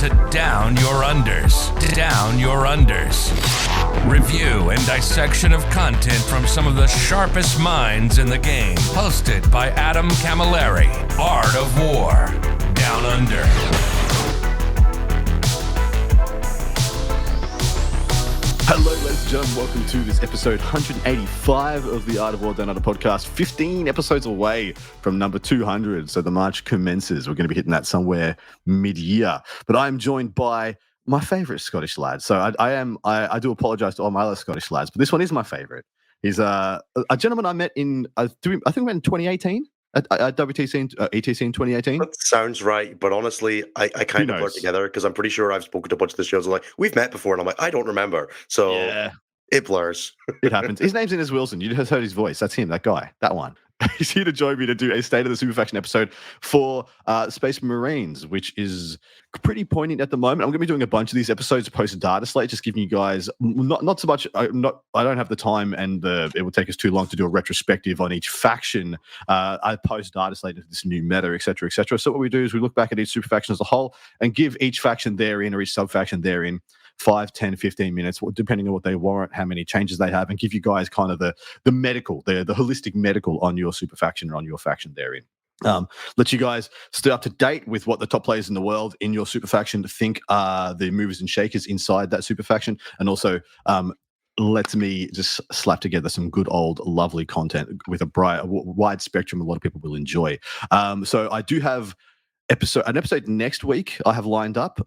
to Down Your Unders. Down Your Unders. Review and dissection of content from some of the sharpest minds in the game. Hosted by Adam Camilleri. Art of War. Down Under. Hello, ladies and gentlemen. Welcome to this episode 185 of the Art of War Down Under podcast. 15 episodes away from number 200, so the march commences. We're going to be hitting that somewhere mid-year. But I'm joined by my favourite Scottish lad. So I do apologise to all my other Scottish lads, but this one is my favourite. He's a gentleman I met in, I think we met in 2018 at WTC, ETC in 2018. That sounds right, but honestly, I kind of blur together because I'm pretty sure I've spoken to a bunch of the shows. I'm like, we've met before, and I'm like, I don't remember. So yeah. It blurs. It happens. His name's Innes Wilson. You just heard his voice. That's him, that guy, that one. He's here to join me to do a State of the Superfaction episode for Space Marines, which is pretty poignant at the moment. I'm going to be doing a bunch of these episodes post-dataslate, just giving you guys not so much. I don't have the time, and it will take us too long to do a retrospective on each faction. I post-dataslate into this new meta, etc., etc. So what we do is we look back at each superfaction as a whole and give each faction therein or each subfaction therein 5, 10, 15 minutes, depending on what they warrant, how many changes they have, and give you guys kind of the medical, the holistic medical on your super faction or on your faction therein. Let you guys stay up to date with what the top players in the world in your super faction think are the movers and shakers inside that super faction, and also lets me just slap together some good old lovely content with a wide spectrum a lot of people will enjoy. So I do have an episode next week I have lined up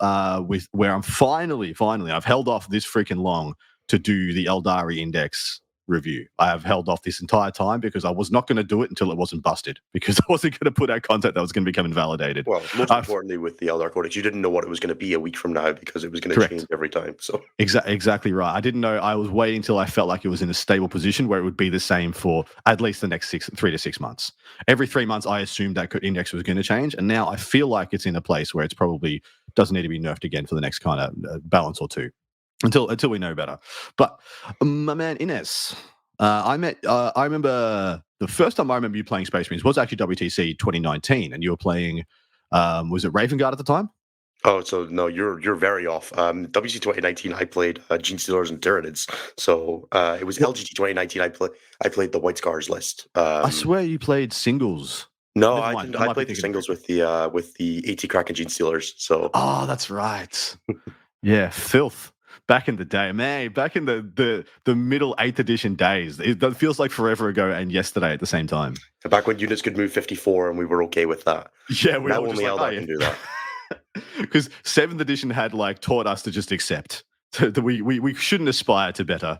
with where I'm finally I've held off this freaking long to do the Eldari Index review. I have held off this entire time because I was not going to do it until it wasn't busted, because I wasn't going to put out content that was going to become invalidated. Well, most importantly with the Eldar Codex, you didn't know what it was going to be a week from now because it was going to change every time. So exactly right. I didn't know. I was waiting until I felt like it was in a stable position where it would be the same for at least the next 3 to 6 months. Every 3 months, I assumed that index was going to change, and now I feel like it's in a place where it's probably doesn't need to be nerfed again for the next kind of balance or two until we know better. But my man Innes, I remember the first time I remember you playing Space Marines was actually WTC 2019, and you were playing, was it Raven Guard at the time? Oh, so no, you're very off. WTC 2019, I played Gene Stealers and Tyranids. So it was LGT 2019. I played the White Scars list. I swear you played singles. No, I didn't. I played the singles with the AT Crack and Gene Stealers. So that's right. Yeah, filth. Back in the day, man, back in the middle 8th edition days. That feels like forever ago and yesterday at the same time. Back when units could move 54 and we were okay with that. Yeah, we now only Eldar can do that. Because 7th edition had taught us to just accept. We shouldn't aspire to better.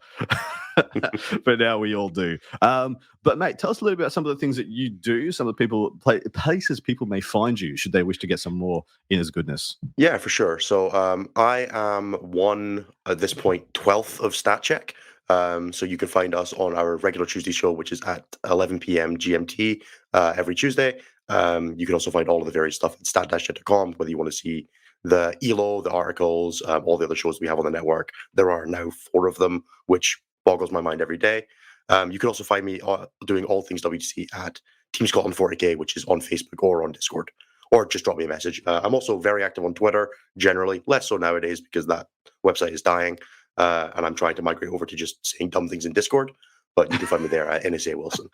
But now we all do. But mate, tell us a little bit about some of the things that you do, some of the places people may find you should they wish to get some more Innes goodness. Yeah, for sure. So I am at this point 12th of Stat Check. So you can find us on our regular Tuesday show, which is at 11 p.m. GMT every Tuesday. You can also find all of the various stuff at stat-check.com, whether you want to see the ELO, the articles, all the other shows we have on the network. There are now 4 of them, which boggles my mind every day. You can also find me doing all things WTC at Team Scotland 40K, which is on Facebook or on Discord, or just drop me a message. I'm also very active on Twitter, generally, less so nowadays because that website is dying, and I'm trying to migrate over to just saying dumb things in Discord. But you can find me there at NSA Wilson.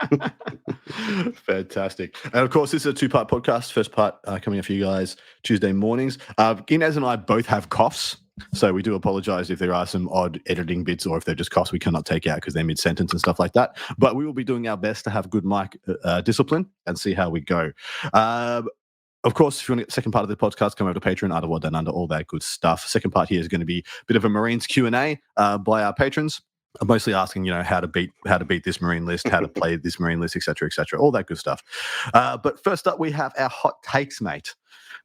Fantastic. And of course, this is a 2-part podcast. First part coming up for you guys Tuesday mornings. Inez and I both have coughs, so we do apologize if there are some odd editing bits or if they're just coughs we cannot take out because they're mid-sentence and stuff like that. But we will be doing our best to have good mic discipline and see how we go. Of course, if you want to get the second part of the podcast, come over to Patreon, Art of War Down Under, all that good stuff. Second part here is going to be a bit of a Marines Q&A by our patrons. I'm mostly asking, how to beat this Marine list, how to play this Marine list, etc., all that good stuff. But first up, we have our hot takes, mate.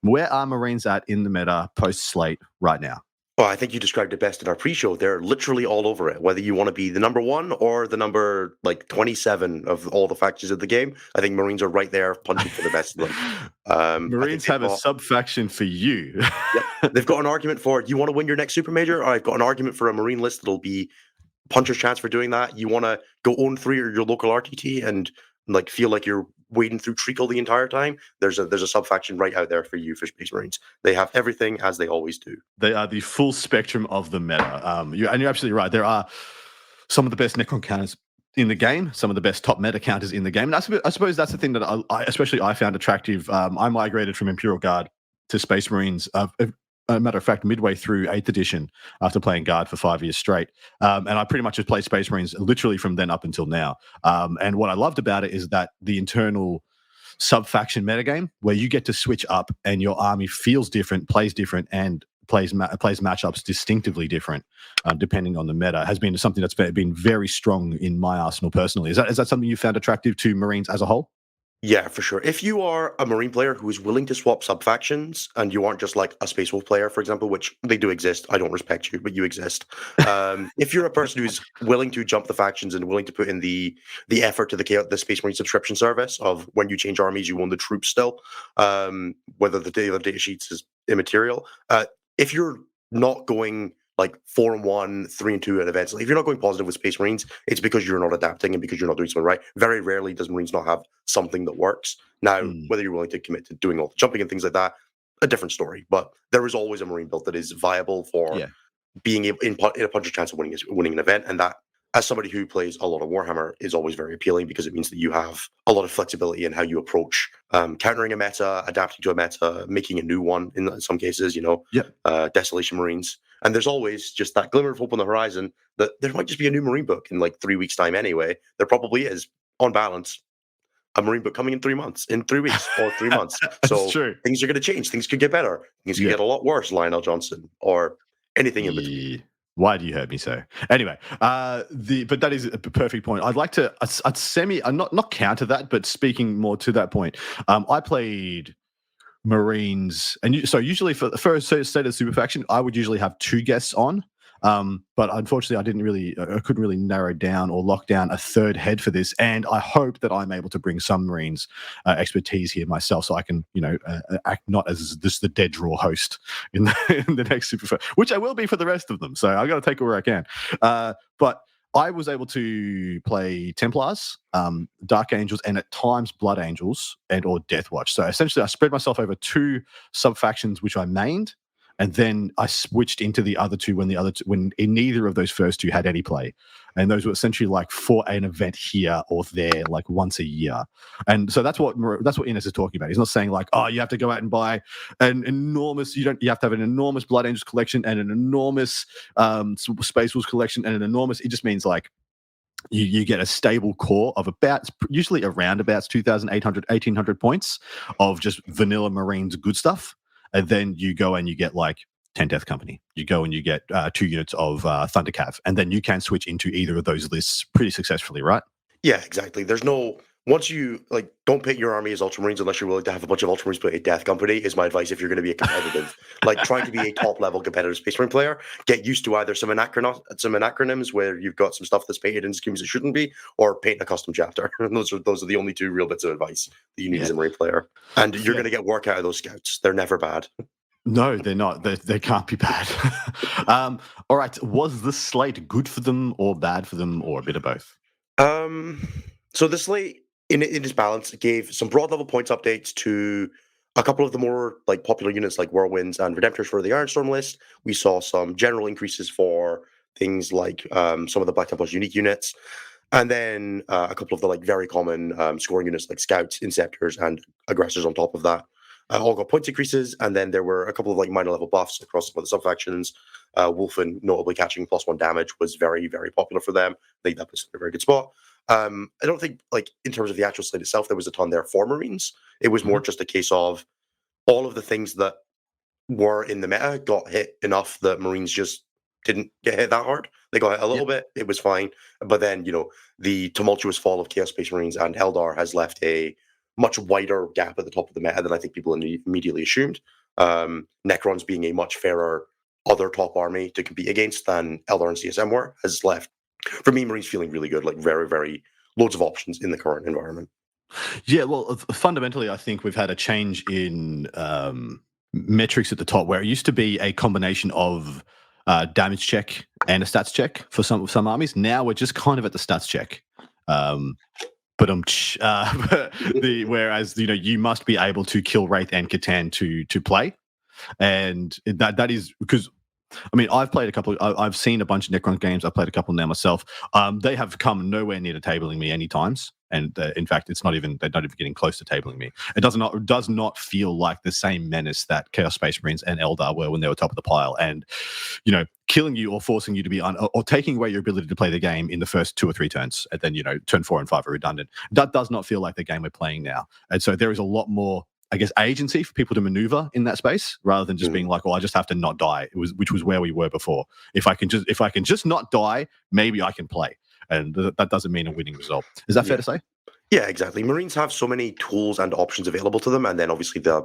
Where are Marines at in the meta post-slate right now? Well, I think you described it best in our pre-show. They're literally all over it. Whether you want to be the number 1 or the number 27 of all the factions of the game, I think Marines are right there punching for the best of them. Marines have a sub-faction for you. Yep. They've got an argument for, you want to win your next Super Major? I've got an argument for a Marine list that'll be puncher's chance for doing that. You want to go own 3 or your local RTT and feel like you're wading through treacle the entire time, there's a sub faction right out there for you for Space Marines. They have everything as they always do. They are the full spectrum of the meta. You're absolutely right. There are some of the best Necron counters in the game, some of the best top meta counters in the game. And I suppose that's the thing that I found attractive. I migrated from Imperial Guard to Space Marines. A matter of fact, midway through 8th edition, after playing Guard for 5 years straight. And I pretty much just played Space Marines literally from then up until now. And what I loved about it is that the internal sub-faction metagame, where you get to switch up and your army feels different, plays different, and plays matchups distinctively different, depending on the meta, has been something that's been very strong in my arsenal personally. Is that something you found attractive to Marines as a whole? Yeah, for sure. If you are a Marine player who is willing to swap sub-factions, and you aren't just like a Space Wolf player, for example, which they do exist, I don't respect you, but you exist. If you're a person who's willing to jump the factions and willing to put in the effort to the Space Marine subscription service of when you change armies, you own the troops still, whether the data sheets is immaterial. If you're not going like 4-1, 3-2 at events, like if you're not going positive with Space Marines, it's because you're not adapting and because you're not doing something right. Very rarely does Marines not have something that works. Now, whether you're willing to commit to doing all the jumping and things like that, a different story. But there is always a Marine build that is viable for being able in a puncher's chance of winning an event, and that, as somebody who plays a lot of Warhammer, is always very appealing because it means that you have a lot of flexibility in how you approach countering a meta, adapting to a meta, making a new one in some cases, Desolation Marines. And there's always just that glimmer of hope on the horizon that there might just be a new Marine book in like 3 weeks' time anyway. There probably is, on balance, a Marine book coming in 3 months, in 3 weeks, or 3 months. So true. Things are going to change. Things could get better. Things could get a lot worse, Lionel Johnson, or anything in between. Why do you hurt me so? Anyway, but that is a perfect point. I'd like to not counter that, but speaking more to that point. I played Marines, and so usually for a state of super faction, I would usually have 2 guests on. But unfortunately, I couldn't really narrow down or lock down a third head for this. And I hope that I'm able to bring some Marines expertise here myself, so I can, act not as the dead draw host in the next super, which I will be for the rest of them. So I got to take it where I can. But I was able to play Templars, Dark Angels, and at times Blood Angels or Deathwatch. So essentially, I spread myself over 2 sub factions, which I mained. And then I switched into the other two when neither of those first 2 had any play. And those were essentially like for an event here or there, like once a year. And so that's what Innes is talking about. He's not saying like, oh, you have to go out and buy an enormous, you have to have an enormous Blood Angels collection and an enormous Space Wolves collection and an enormous, it just means like, you get a stable core of usually around about 2,800, 1,800 points of just vanilla Marines good stuff. And then you go and you get like 10 Death Company. You go and you get 2 units of Thunder Cav. And then you can switch into either of those lists pretty successfully, right? Yeah, exactly. Once you, don't pick your army as Ultramarines unless you're willing to have a bunch of Ultramarines play a Death Company is my advice if you're going to be a competitive, trying to be a top-level competitive Space Marine player. Get used to either some anacronyms where you've got some stuff that's painted in schemes it shouldn't be, or paint a custom chapter. those are the only 2 real bits of advice that you need as a Marine player. And you're going to get work out of those scouts. They're never bad. No, they're not. They can't be bad. All right. Was the slate good for them or bad for them, or a bit of both? So the slate, in its balance, gave some broad level points updates to a couple of the more popular units like Whirlwinds and Redemptors for the Ironstorm list. We saw some general increases for things like some of the Black Templars unique units, and then a couple of the very common scoring units like Scouts, Inceptors, and Aggressors on top of that. All got points increases, and then there were a couple of minor level buffs across some of the sub-factions. Wolfen, notably catching +1 damage, was very, very popular for them. I think that was a very good spot. I don't think, in terms of the actual slate itself, there was a ton there for Marines. It was more just a case of all of the things that were in the meta got hit enough that Marines just didn't get hit that hard. They got hit a little bit. It was fine. But then, the tumultuous fall of Chaos Space Marines and Eldar has left a much wider gap at the top of the meta than I think people immediately assumed. Necrons being a much fairer other top army to compete against than Eldar and CSM were has left, for me, Marines feeling really good, very, very loads of options in the current environment. Yeah, well, fundamentally, I think we've had a change in metrics at the top, where it used to be a combination of damage check and a stats check for some armies. Now we're just kind of at the stats check. but whereas you must be able to kill Wraith and Catan to play, and that is because. I mean, I've played a couple. I've seen a bunch of Necron games. I've played a couple now myself. They have come nowhere near to tabling me any times, and in fact, they're not even getting close to tabling me. It does not feel like the same menace that Chaos Space Marines and Eldar were when they were top of the pile, and killing you or forcing you to be or taking away your ability to play the game in the first 2 or 3 turns, and then turn 4 and 5 are redundant. That does not feel like the game we're playing now, and so there is a lot more, I guess, agency for people to maneuver in that space rather than just being like, well, I just have to not die. Which was where we were before. If I can just not die, maybe I can play, and that doesn't mean a winning result. Is that fair to say? Yeah, exactly. Marines have so many tools and options available to them, and then obviously the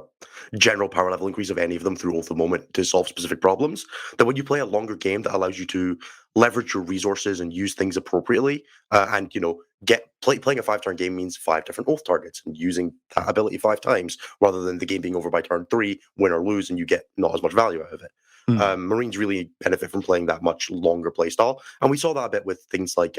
general power level increase of any of them through Oath of Moment to solve specific problems, that when you play a longer game that allows you to leverage your resources and use things appropriately, and playing a 5-turn game means 5 different Oath targets and using that ability 5 times rather than the game being over by turn 3, win or lose, and you get not as much value out of it. Marines really benefit from playing that much longer play style, and we saw that a bit with things like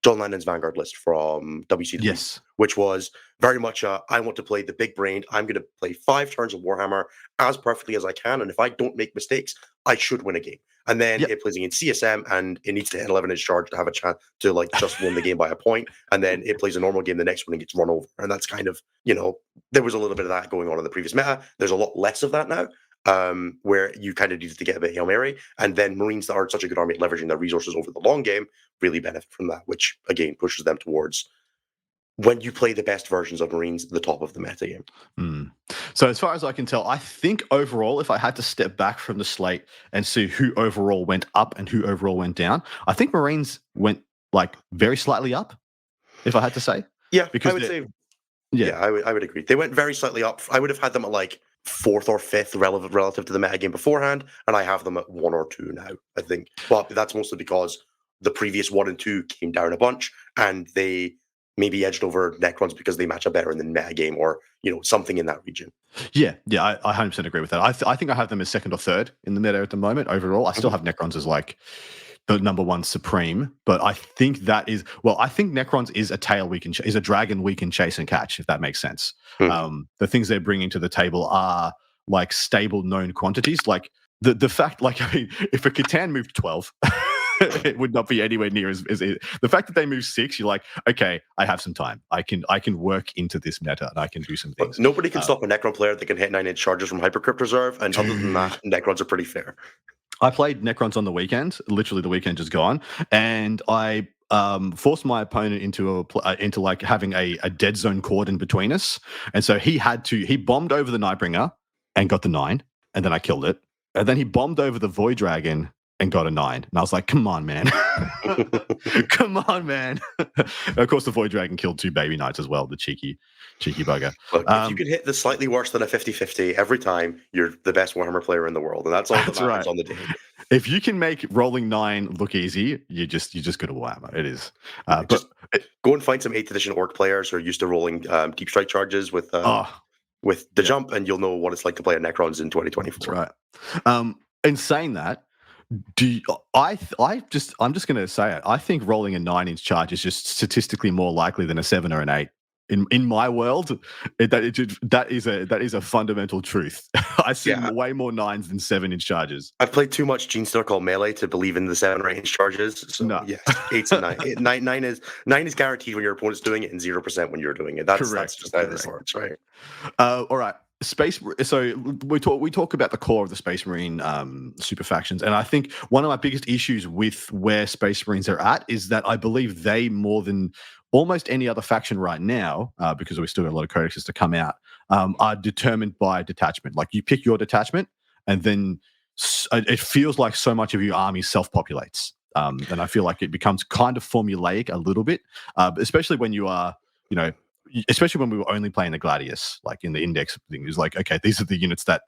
John Lennon's Vanguard list from WCW, yes, which was very much I want to play the big brain. I'm going to play 5 turns of Warhammer as perfectly as I can, and if I don't make mistakes, I should win a game. And then it plays against CSM, and it needs to hit an 11-inch charge to have a chance to just win the game by a point. And then it plays a normal game the next one and gets run over. And that's kind of, there was a little bit of that going on in the previous meta. There's a lot less of that now. Where you kind of needed to get a bit Hail Mary, and then Marines that are such a good army at leveraging their resources over the long game really benefit from that, which again pushes them towards, when you play the best versions of Marines, the top of the meta game. So as far as I can tell, I think overall, if I had to step back from the slate and see who overall went up and who overall went down, I think Marines went very slightly up, if I had to say. Yeah, because I would say, I would agree. They went very slightly up. I would have had them at 4th or 5th relative to the meta game beforehand, and I have them at 1 or 2 now, I think. But that's mostly because the previous 1 and 2 came down a bunch, and they maybe edged over Necrons because they match up better in the meta game, or something in that region. Yeah, I 100% agree with that. I think I have them as 2nd or 3rd in the meta at the moment overall. I still have Necrons as the number 1 supreme, but I think that is, I think Necrons is a tail is a dragon we can chase and catch, if that makes sense. The things they're bringing to the table are stable known quantities. The fact, if a Catan moved 12, it would not be anywhere near as the fact that they move 6. You're like, okay, I have some time. I can work into this meta and I can do some things. But nobody can stop a Necron player that can hit 9-inch charges from Hypercrypt Reserve, and other than that, Necrons are pretty fair. I played Necrons on the weekend, literally the weekend just gone, and I forced my opponent into having a dead zone cordon between us, and so he bombed over the Nightbringer and got the 9, and then I killed it, and then he bombed over the Void Dragon and got a 9, and I was like, come on, man. Come on, man. Of course, the Void Dragon killed 2 baby knights as well, the cheeky bugger. Look, if you can hit the slightly worse than a 50-50 every time, you're the best Warhammer player in the world, and that's all that matters on the day. If you can make rolling 9 look easy, you just good at Warhammer. It is. Go and find some 8th edition Orc players who are used to rolling deep strike charges with the jump, and you'll know what it's like to play at Necrons in 2024. That's right. In saying that, I'm just going to say it. I think rolling a 9-inch charge is just statistically more likely than a 7 or an 8. In my world, that is a fundamental truth. I see way more 9s than 7-inch charges. I've played too much Gene Snurkle Melee to believe in the 7 or 8-inch charges. So no. Yeah, 8s and 9. 9 is guaranteed when your opponent's doing it, and 0% when you're doing it. That's just how this works, right? All right. So we talk about the core of the Space Marine super factions, and I think one of my biggest issues with where Space Marines are at is that I believe they, more than almost any other faction right now, because we still got a lot of codexes to come out, are determined by detachment. You pick your detachment, and then it feels like so much of your army self-populates, and I feel like it becomes kind of formulaic a little bit, especially when you are, especially when we were only playing the Gladius, in the index thing. It was okay, these are the units that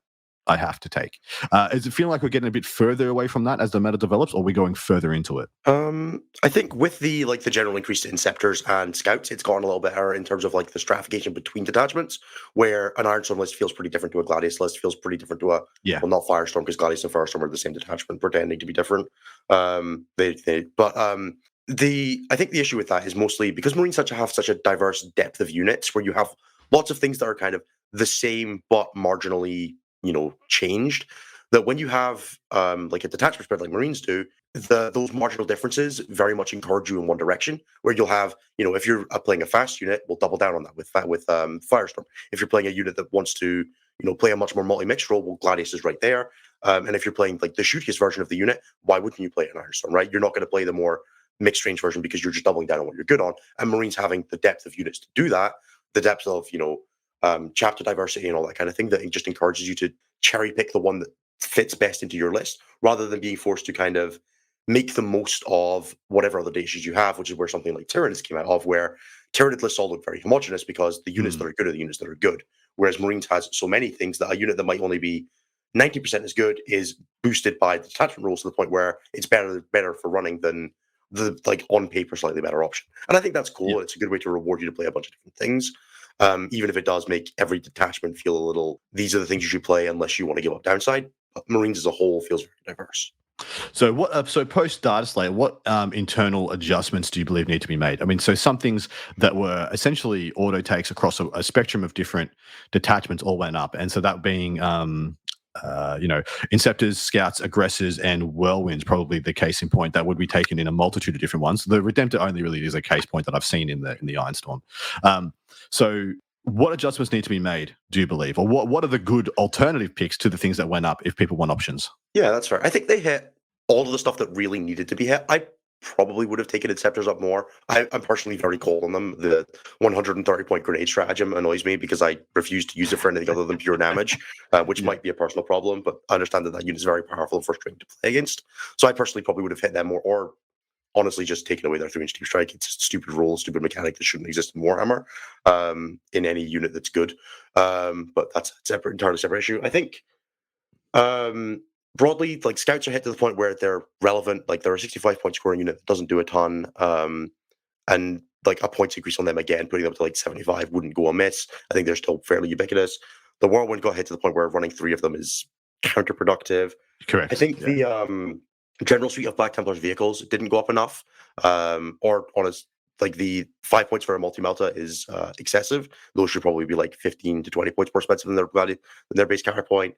I have to take. Does it feel like we're getting a bit further away from that as the meta develops, or are we going further into it? I think with the general increase to Inceptors and Scouts, it's gone a little better in terms of the stratification between detachments, where an Ironstorm list feels pretty different to a Gladius list, feels pretty different to not Firestorm, because Gladius and Firestorm are the same detachment, pretending to be different. I think the issue with that is mostly because Marines have such a diverse depth of units, where you have lots of things that are kind of the same but marginally, changed. That when you have like a detachment spread like Marines do, those marginal differences very much encourage you in one direction. Where you'll have, if you're playing a fast unit, we'll double down on that with Firestorm. If you're playing a unit that wants to, play a much more multi-mixed role, well, Gladius is right there. And if you're playing like the shootiest version of the unit, why wouldn't you play an Ironstone, right? You're not going to play the more mixed range version because you're just doubling down on what you're good on. And Marines having the depth of units to do that, the depth of, chapter diversity and all that kind of thing, that it just encourages you to cherry pick the one that fits best into your list, rather than being forced to kind of make the most of whatever other dishes you have, which is where something like Tyranids came out of, where Tyranid lists all look very homogenous because the units that are good are the units that are good. Whereas Marines has so many things that a unit that might only be 90% as good is boosted by the detachment rules to the point where it's better for running than the on paper slightly better option. And I think that's cool. It's a good way to reward you to play a bunch of different things. Even if it does make every detachment feel a little, these are the things you should play unless you want to give up downside. But Marines as a whole feels very diverse. So what? So post-dataslate, what internal adjustments do you believe need to be made? I mean, so some things that were essentially auto takes across a spectrum of different detachments all went up, and so that being Inceptors, Scouts, Aggressors, and Whirlwinds, probably the case in point that would be taken in a multitude of different ones. The Redemptor only really is a case point that I've seen in the Ironstorm. So what adjustments need to be made, do you believe? Or what are the good alternative picks to the things that went up if people want options? Yeah, that's fair. I think they hit all of the stuff that really needed to be hit. I probably would have taken Inceptors up more. I'm personally very cold on them. The 130-point grenade stratagem annoys me because I refuse to use it for anything other than pure damage, which might be a personal problem, but I understand that unit is very powerful and frustrating to play against. So I personally probably would have hit them more, or honestly just taken away their 3-inch deep strike. It's a stupid rule, stupid mechanic that shouldn't exist in Warhammer in any unit that's good. But that's a entirely separate issue. I think broadly, like Scouts are hit to the point where they're relevant. Like they're a 65-point scoring unit that doesn't do a ton, and like a points increase on them again, putting them up to like 75 wouldn't go amiss. I think they're still fairly ubiquitous. The Whirlwind got hit to the point where running 3 of them is counterproductive. Correct. I think the general suite of Black Templars vehicles didn't go up enough, or honest. Like the 5 points for a multi-melta is excessive. Those should probably be like 15 to 20 points more expensive than their base counterpoint.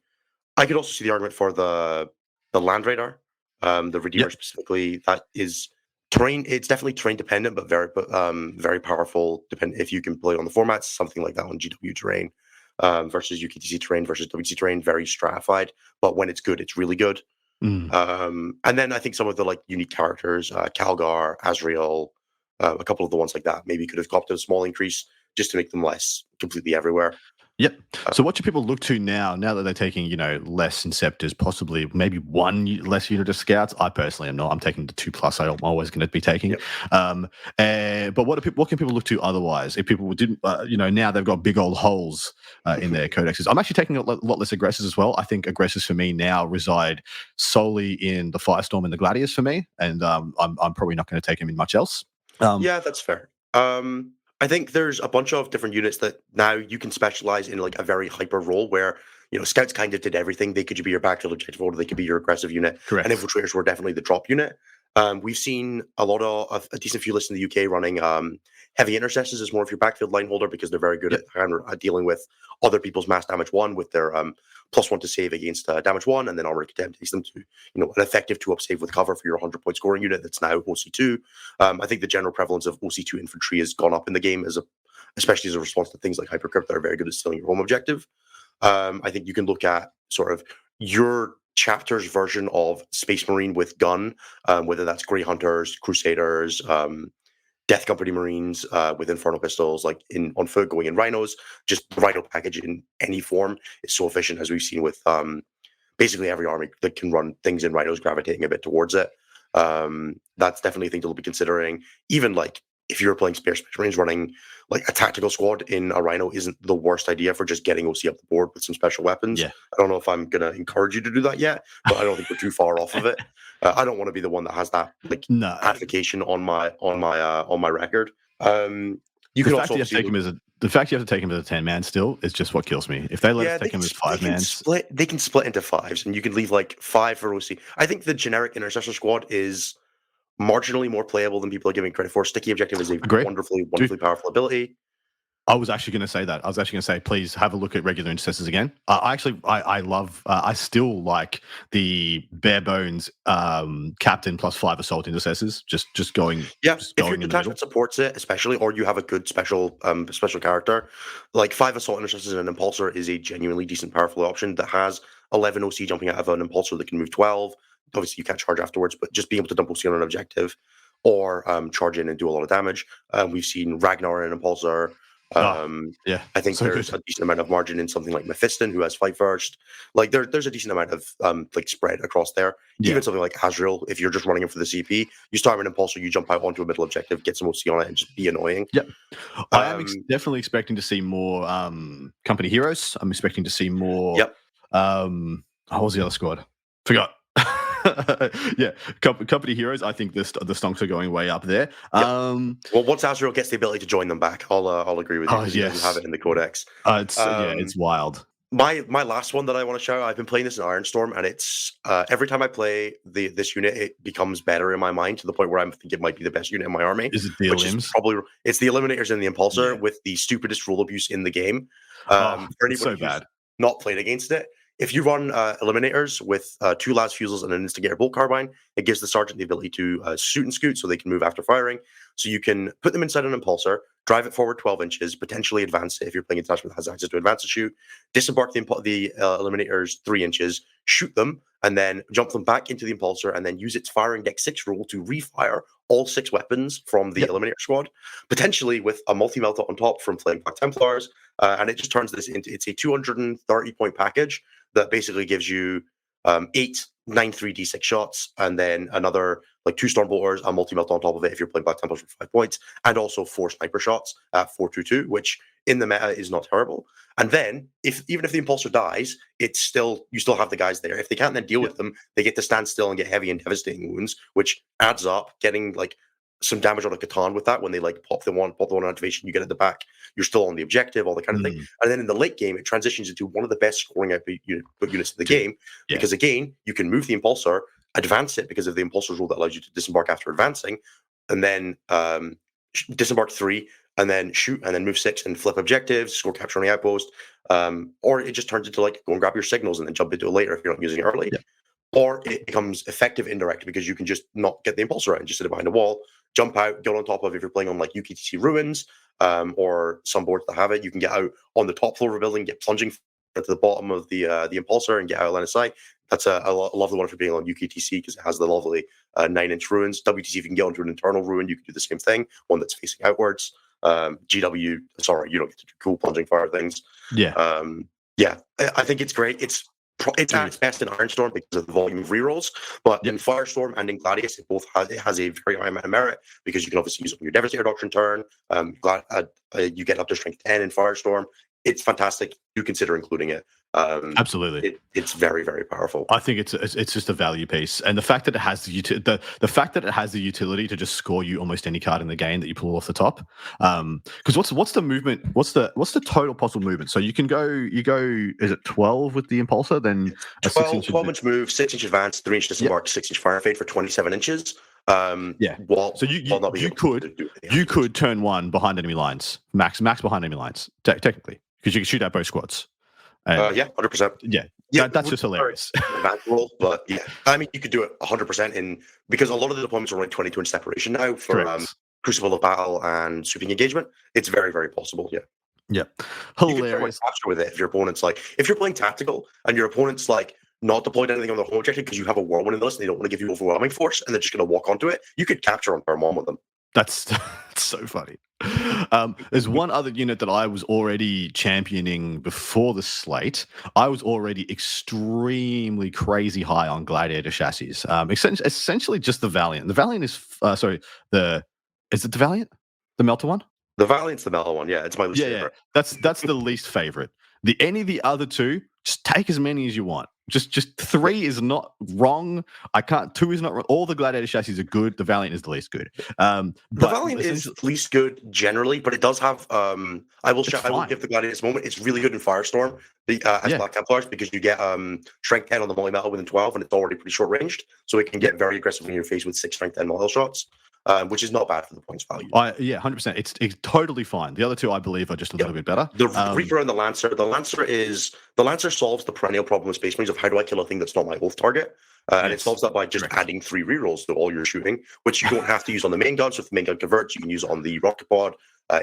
I could also see the argument for the land radar, the Redeemer specifically. That is terrain. It's definitely terrain dependent, but very powerful. If you can play on the formats, something like that on GW terrain versus UKTC terrain versus WC terrain, very stratified. But when it's good, it's really good. And then I think some of the like unique characters, Calgar, Azrael, a couple of the ones like that, maybe could have opted a small increase just to make them less completely everywhere. Yep. So what should people look to now that they're taking, less Inceptors, possibly maybe one less unit of Scouts? I personally am not. I'm taking the 2+. I'm always going to be taking. But what can people look to otherwise? If people didn't, now they've got big old holes in their codexes. I'm actually taking a lot less Aggressors as well. I think Aggressors for me now reside solely in the Firestorm and the Gladius for me, and I'm probably not going to take them in much else. Yeah, that's fair. I think there's a bunch of different units that now you can specialize in like a very hyper role where, Scouts kind of did everything. They could be your backfield objective order, they could be your aggressive unit. Correct. And Infiltrators were definitely the drop unit. We've seen a lot of a decent few lists in the UK running heavy intercessors as more of your backfield line holder because they're very good at dealing with other people's mass damage 1 with their +1 to save against damage 1, and then armor contempt takes them to an effective 2-up save with cover for your 100-point scoring unit that's now OC2. I think the general prevalence of OC2 infantry has gone up in the game especially as a response to things like Hypercrypt that are very good at stealing your home objective. I think you can look at sort of your chapter's version of Space Marine with gun, whether that's Grey Hunters, Crusaders, Death Company Marines with Infernal Pistols, like on foot going in Rhinos. Just the Rhino package in any form is so efficient, as we've seen with basically every army that can run things in Rhinos gravitating a bit towards it. That's definitely a thing to be considering. Even like if you're playing Space Marines, running like a tactical squad in a Rhino isn't the worst idea for just getting OC up the board with some special weapons. Yeah. I don't know if I'm going to encourage you to do that yet, but I don't think we're too far off of it. I don't want to be the one that has that application on my record. You can also the fact you have to take him as a 10-man still is just what kills me. If they let us take him as 5-man, they can split into 5s, and you can leave like 5 for OC. I think the generic intercessor squad is marginally more playable than people are giving credit for. Sticky Objective is a Agree. wonderfully Dude, powerful ability. I was actually going to say that. I was actually going to say, please have a look at regular intercessors again. I love, I still like the bare bones captain plus 5 assault intercessors. Just going, Yeah, just if your going in the middle. detachment supports it, especially, or you have a good special character, like 5 assault intercessors and an impulsor is a genuinely decent, powerful option that has 11 OC jumping out of an impulsor that can move 12. Obviously, you can't charge afterwards, but just being able to dump OC on an objective or charge in and do a lot of damage. We've seen Ragnar in an impulsor. Yeah, I think so there's good. a decent amount of margin in something like Mephiston, who has fight first. Like there's a decent amount of like spread across there. Yeah. Even something like Azrael, if you're just running it for the CP, you start with an impulsor, you jump out onto a middle objective, get some OC on it, and just be annoying. Yep. I am definitely expecting to see more company heroes. I'm expecting to see more. Yep. What was the other squad? Forgot. Yeah, company heroes. I think the stonks are going way up there. Yep. Well, once Azrael gets the ability to join them back, I'll agree with you because he doesn't have it in the codex. It's wild. My last one that I want to show, I've been playing this in Ironstorm, and it's every time I play this unit, it becomes better in my mind to the point where I think it might be the best unit in my army. Is it the Elims? It's the Eliminators and the Impulsor with the stupidest rule abuse in the game. For anybody so who's bad. not played against it, if you run Eliminators with 2 Las Fusils and an Instigator Bolt Carbine, it gives the Sergeant the ability to shoot and scoot so they can move after firing. So you can put them inside an Impulsor, drive it forward 12 inches, potentially advance it if you're playing a detachment that has access to advance to shoot, disembark the Eliminators 3 inches, shoot them, and then jump them back into the Impulsor, and then use its firing deck 6 rule to refire all 6 weapons from the Eliminator squad, potentially with a multi-melt on top from Flame Black Templars, and it just turns this into, it's a 230-point package that basically gives you 8 9-3d6 shots, and then another like 2 Stormbolters, a multi-melt on top of it if you're playing Black Templars for 5 points, and also 4 sniper shots at 4-2-2, which in the meta is not terrible. And then even if the Impulsor dies, you still have the guys there. If they can't then deal with them, they get to stand still and get heavy and devastating wounds, which adds up, getting like some damage on a Catan with that. When they like pop the one activation, you get at the back, you're still on the objective, all that kind of thing. And then in the late game, it transitions into one of the best scoring output units in the game, because again, you can move the Impulsor, advance it because of the Impulsor's rule that allows you to disembark after advancing, and then disembark 3, and then shoot, and then move 6 and flip objectives, score capture on the outpost, or it just turns into like go and grab your signals and then jump into it later if you're not using it early. Or it becomes effective indirect because you can just not get the Impulsor out and just sit behind a wall, jump out, get on top of, if you're playing on like UKTC Ruins or some boards that have it, you can get out on the top floor of a building, get plunging to the bottom of the Impulsor and get out line of sight. That's a lovely one for being on UKTC because it has the lovely 9-inch ruins. WTC, if you can get onto an internal ruin, you can do the same thing, one that's facing outwards. GW, sorry, you don't get to do cool plunging fire things. I think it's great. It's at its best in Ironstorm because of the volume of rerolls, but in Firestorm and in Gladius, it has a very high amount of merit because you can obviously use it on your Devastator Doctrine turn. You get up to strength 10 in Firestorm. It's fantastic. Do consider including it. Absolutely, it's very, very powerful. I think it's just a value piece, and the fact that it has the fact that it has the utility to just score you almost any card in the game that you pull off the top. Because what's the movement? What's the total possible movement? So you go. Is it 12 with the Impulsor? Then 12-inch move, 6-inch advance, 3-inch disembark, 6-inch fire fade for 27 inches. So you could turn 1 behind enemy lines, max behind enemy lines, technically, because you can shoot at both squads. 100%. That's just hilarious. Rule, but I mean, you could do it 100% because a lot of the deployments are only 22-inch separation now for Crucible of Battle and Sweeping Engagement. It's very, very possible. Hilarious. With it, if your opponent's if you're playing tactical and your opponent's not deployed anything on their home objective because you have a whirlwind in the list and they don't want to give you overwhelming force and they're just going to walk onto it, you could capture on turn 1 with them. That's so funny. There's one other unit that I was already championing before the slate. I was already extremely crazy high on Gladiator chassis. Essentially just the Valiant. The Valiant is is it the Valiant? The Melter one? The Valiant's the Melter one. Yeah, it's my least favorite. That's the least favorite. Any of the other two, just take as many as you want. Just 3 is not wrong. 2 is not wrong. All the Gladiator chassis are good. The Valiant is the least good. The Valiant is least good generally, but it does have. I will give the Gladiator this moment. It's really good in Firestorm as Black Templars because you get strength 10 on the multi metal within 12, and it's already pretty short ranged, so it can get very aggressive in your face with 6 strength 10 multi shots. Which is not bad for the points value. 100%. It's totally fine. The other two, I believe, are just a little bit better. The Reaper and the Lancer. The Lancer solves the perennial problem with Space Marines of how do I kill a thing that's not my wolf target, and it solves that by just adding 3 rerolls to all your shooting, which you don't have to use on the main gun. So if the main gun converts, you can use it on the rocket pod.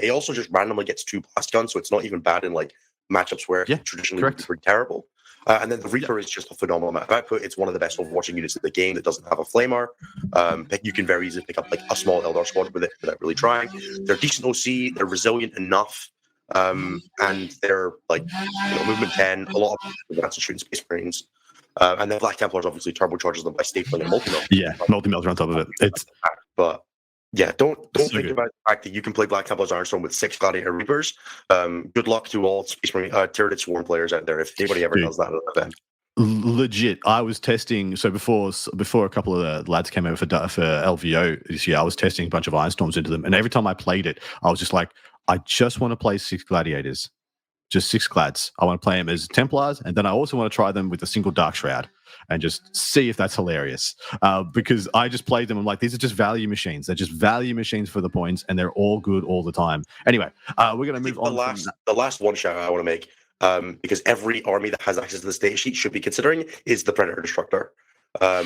It also just randomly gets 2 blast guns, so it's not even bad in like matchups where traditionally would be pretty terrible. And then the Reaper is just a phenomenal amount of output. It's one of the best overwatching units in the game that doesn't have a flamer. You can very easily pick up like a small Eldar squad with it without really trying. They're decent OC. They're resilient enough. And they're like movement 10, a lot of advanced shooting Space Marines. And then Black Templars obviously turbocharges them by stapling a multi-melt. Yeah, multi-melter on top of it. Don't think about the fact that you can play Black Templars Ironstone with 6 Gladiator Reapers. Good luck to all Space Marine Tyranid Swarm players out there if anybody ever does that at an event. Legit, I was testing. So before a couple of the lads came over for LVO this year, I was testing a bunch of Ironstorms into them, and every time I played it, I was just like, I just want to play 6 Gladiators, just 6 Glads. I want to play them as Templars, and then I also want to try them with a single Dark Shroud and just see if that's hilarious. Because I just played them. I'm like, these are just value machines. They're just value machines for the points, and they're all good all the time. Anyway, we're going to move on. The last one shout I want to make, because every army that has access to this data sheet should be considering, is the Predator Destructor.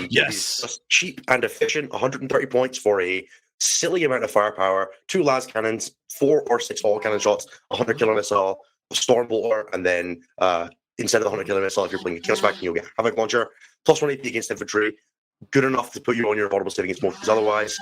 Yes. Just cheap and efficient, 130 points for a silly amount of firepower, 2 las cannons, 4 or 6 all cannon shots, 100 kilo missile, a storm bolter, and then instead of the 100 kilo missile, if you're playing a Chaos Faction, you'll get Havoc Launcher, plus 1 AP against infantry, good enough to put you on your vulnerable state against monsters otherwise,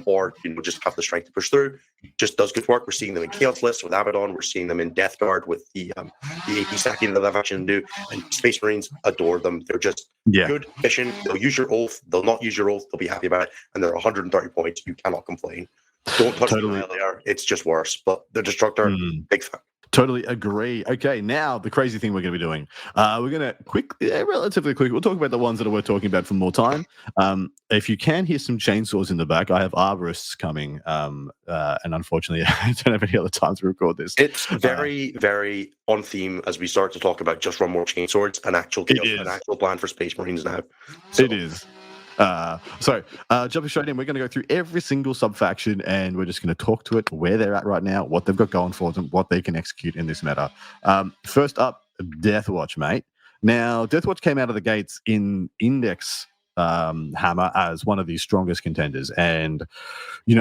or just have the strength to push through. Just does good work. We're seeing them in Chaos lists with Abaddon. We're seeing them in Death Guard with the AP stacking that AOWdu, and Space Marines adore them. They're just good, efficient. They'll use your oath. They'll not use your oath. They'll be happy about it, and they're 130 points. You cannot complain. Don't touch them earlier. It's just worse. But the Destructor, big fan. Totally agree. Okay, now the crazy thing we're going to be doing. We're going to relatively quick. We'll talk about the ones that we're talking about for more time. If you can hear some chainsaws in the back, I have arborists coming, and unfortunately, I don't have any other time to record this. It's very, very on theme as we start to talk about just run more chainswords, an actual plan for Space Marines now. So. It is. Jumping straight in, we're going to go through every single sub-faction, and we're just going to talk to it, where they're at right now, what they've got going for them, what they can execute in this meta. First up, Deathwatch, mate. Now, Deathwatch came out of the gates in Index Hammer as one of the strongest contenders, and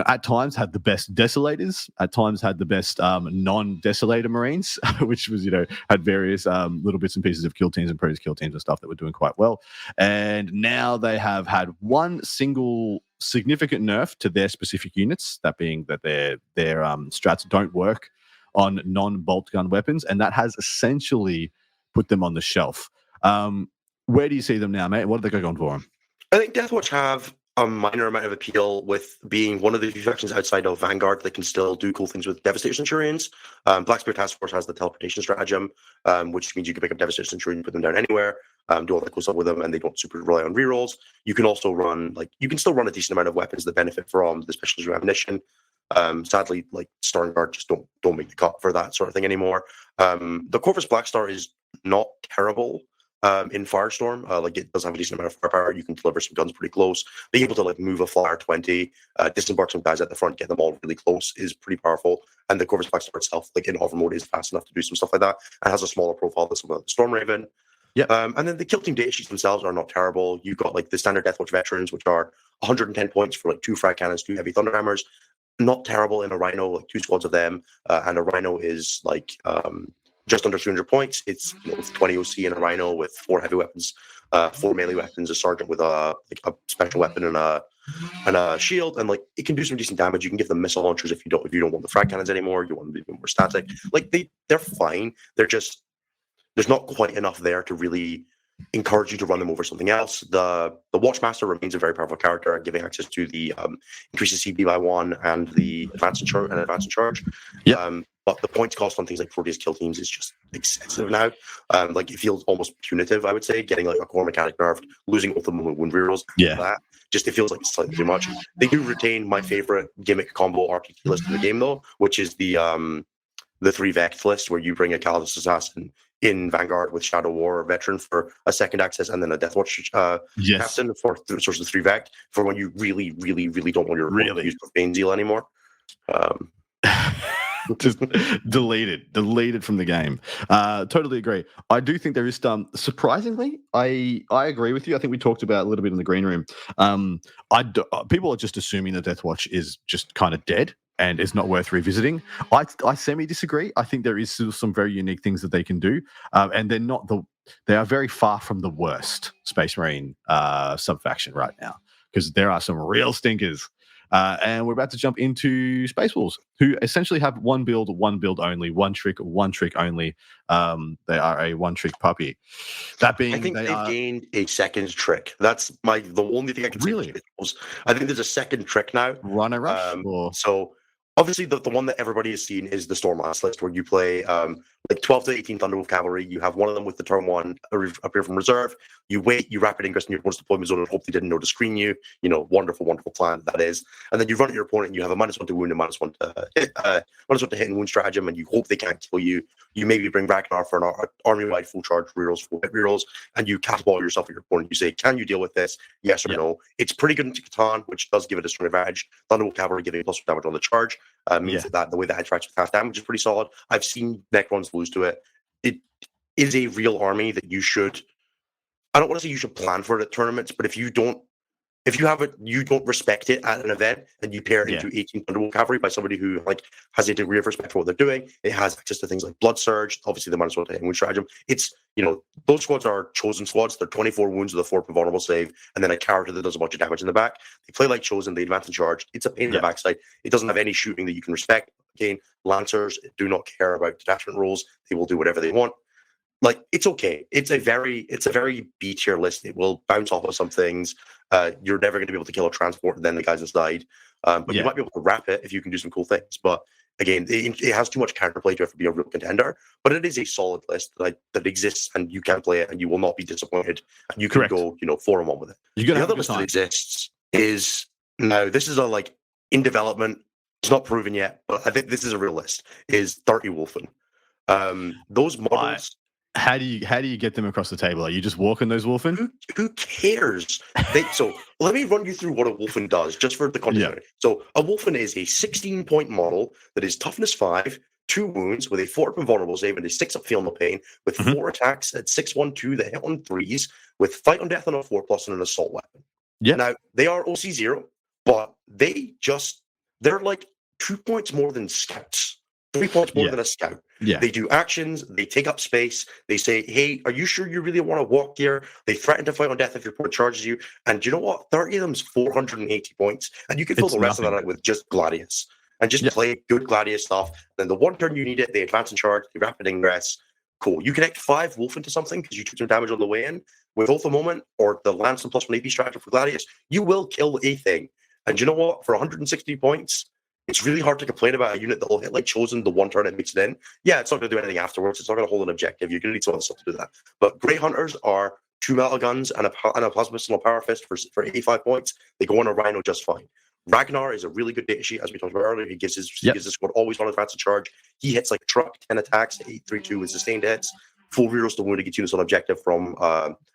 at times had the best Desolators, at times had the best non-Desolator Marines, which was had various little bits and pieces of kill teams and previous kill teams and stuff that were doing quite well. And now they have had one single significant nerf to their specific units, that being that their strats don't work on non-bolt gun weapons, and that has essentially put them on the shelf. Where do you see them now, mate? What have they got going for them? I think Deathwatch have a minor amount of appeal with being one of the few factions outside of Vanguard that can still do cool things with Devastator Centurions. Black Spear Task Force has the teleportation stratagem, which means you can pick up Devastator Centurion, put them down anywhere, do all that cool stuff with them, and they don't super rely on rerolls. You can also you can still run a decent amount of weapons that benefit from the specialist ammunition. Sadly, like Starring Guard just don't make the cut for that sort of thing anymore. The Corvus Blackstar is not terrible. In Firestorm, it does have a decent amount of firepower. You can deliver some guns pretty close. Being able to move a Flyer 20, disembark some guys at the front, get them all really close is pretty powerful. And the Corvus Blackstar itself, in hover mode, is fast enough to do some stuff like that, and has a smaller profile than some of the Storm Raven. Yeah. And then the kill team data sheets themselves are not terrible. You've got the standard Deathwatch veterans, which are 110 points for 2 frag cannons, 2 heavy thunderhammers. Not terrible in a Rhino, 2 squads of them, and a Rhino is just under 300 points. It's 20 OC in a Rhino with 4 heavy weapons, 4 melee weapons, a sergeant with a special weapon and a shield, and it can do some decent damage. You can give them missile launchers if you don't want the frag cannons anymore. You want them to be more static. They're fine. They're just there's not quite enough there to really encourage you to run them over something else. The Watchmaster remains a very powerful character, giving access to the increases CP by 1 and the advance in charge. Yep. But the points cost on things like Proteus kill teams is just excessive now. Like it feels almost punitive, I would say, getting like a core mechanic nerfed, losing all the moment wound rerolls. That just it feels like it's slightly too much. They do retain my favorite gimmick combo RPT list in the game though, which is the 3 Vect list where you bring a Calidus Assassin in Vanguard with Shadow War Veteran for a second access and then a Deathwatch captain for source of 3 Vect for when you really, really, really don't want your opponent to use Profane Zeal anymore. Just deleted from the game. Totally agree. I do think there is surprisingly, I agree with you. I think we talked about a little bit in the green room. People are just assuming that Deathwatch is just kind of dead and is not worth revisiting. I semi-disagree. I think there is still some very unique things that they can do, and they are very far from the worst Space Marine subfaction right now, because there are some real stinkers. And we're about to jump into Space Wolves, who essentially have one build only, one trick only. They are a one-trick puppy. That being, I think they've gained a second trick. That's the only thing I can say. Really? I think there's a second trick now. Runner rush? So obviously the one that everybody has seen is the Stormlance list, where you play like 12 to 18 Thunderwolf Cavalry. You have one of them with the turn 1 appear from reserve. You wait, you rapid ingress in your opponent's deployment zone and hope they didn't know to screen you. Wonderful, wonderful plan that is. And then you run at your opponent and you have a -1 to wound and -1 to hit, -1 to hit and wound stratagem, and you hope they can't kill you. You maybe bring Ragnar for an army-wide full charge rerolls, full hit rerolls, and you catapult yourself at your opponent. You say, can you deal with this? Yes or no? It's pretty good into Catan, which does give it a strong advantage. Thunderwolf Cavalry giving +1 damage on the charge means that the way that interacts with half damage is pretty solid. I've seen Necrons lose to it. It is a real army that you should. I don't want to say you should plan for it at tournaments, but if you don't respect it at an event, and you pair it into 18 Thunderbolt Cavalry by somebody who has a degree of respect for what they're doing, it has access to things like Blood Surge, obviously the -1 to hit and wound stratagem. It's those squads are chosen squads. They're 24 wounds with a 4 vulnerable save, and then a character that does a bunch of damage in the back. They play like chosen. They advance in charge. It's a pain in the backside. It doesn't have any shooting that you can respect. Again, Lancers do not care about detachment rules. They will do whatever they want. It's okay. It's a very B tier list. It will bounce off of some things. You're never going to be able to kill a transport and then the guys inside. But you might be able to wrap it if you can do some cool things. But again, it has too much counterplay to have to be a real contender. But it is a solid list that exists, and you can play it, and you will not be disappointed. And you can go 4-1 with it. The other list that exists is now. This is in development. It's not proven yet, but I think this is a real list. Is 30 Wolfen. Those models. How do you get them across the table? Are you just walking those Wolfen? Who cares? So let me run you through what a Wolfen does, just for the continuity. So a Wolfen is a 16-point model that is toughness 5, 2 wounds with a 4 up and vulnerable save and a 6 up feel no pain with 4 attacks at 6/1/2 that hit on 3s with fight on death on a 4+ and an assault weapon. Now they are OC0, but they're 2 points more than scouts. 3 points more than a scout. They do actions. They take up space. They say, hey, are you sure you really want to walk here? They threaten to fight on death if your opponent charges you. And you know what? 30 of them is 480 points. And you can fill the rest of that out with just Gladius. And just play good Gladius stuff. Then the one turn you need it, they advance in charge, they rapid ingress. Cool. You connect 5 Wolf into something because you took some damage on the way in. With Oath of Moment or the Lance and +1 AP strategy for Gladius, you will kill a thing. And you know what? For 160 points, it's really hard to complain about a unit that will hit Chosen the one turn it makes it in. Yeah, it's not going to do anything afterwards. It's not going to hold an objective. You're going to need some other stuff to do that. But Grey Hunters are 2 metal guns and a plasma pistol and a power fist for 85 points. They go on a Rhino just fine. Ragnar is a really good data sheet, as we talked about earlier. He gives his squad always on advance to charge. He hits like truck, 10 attacks, 8-3-2 with sustained hits. Full rerolls to wound to get units on objective from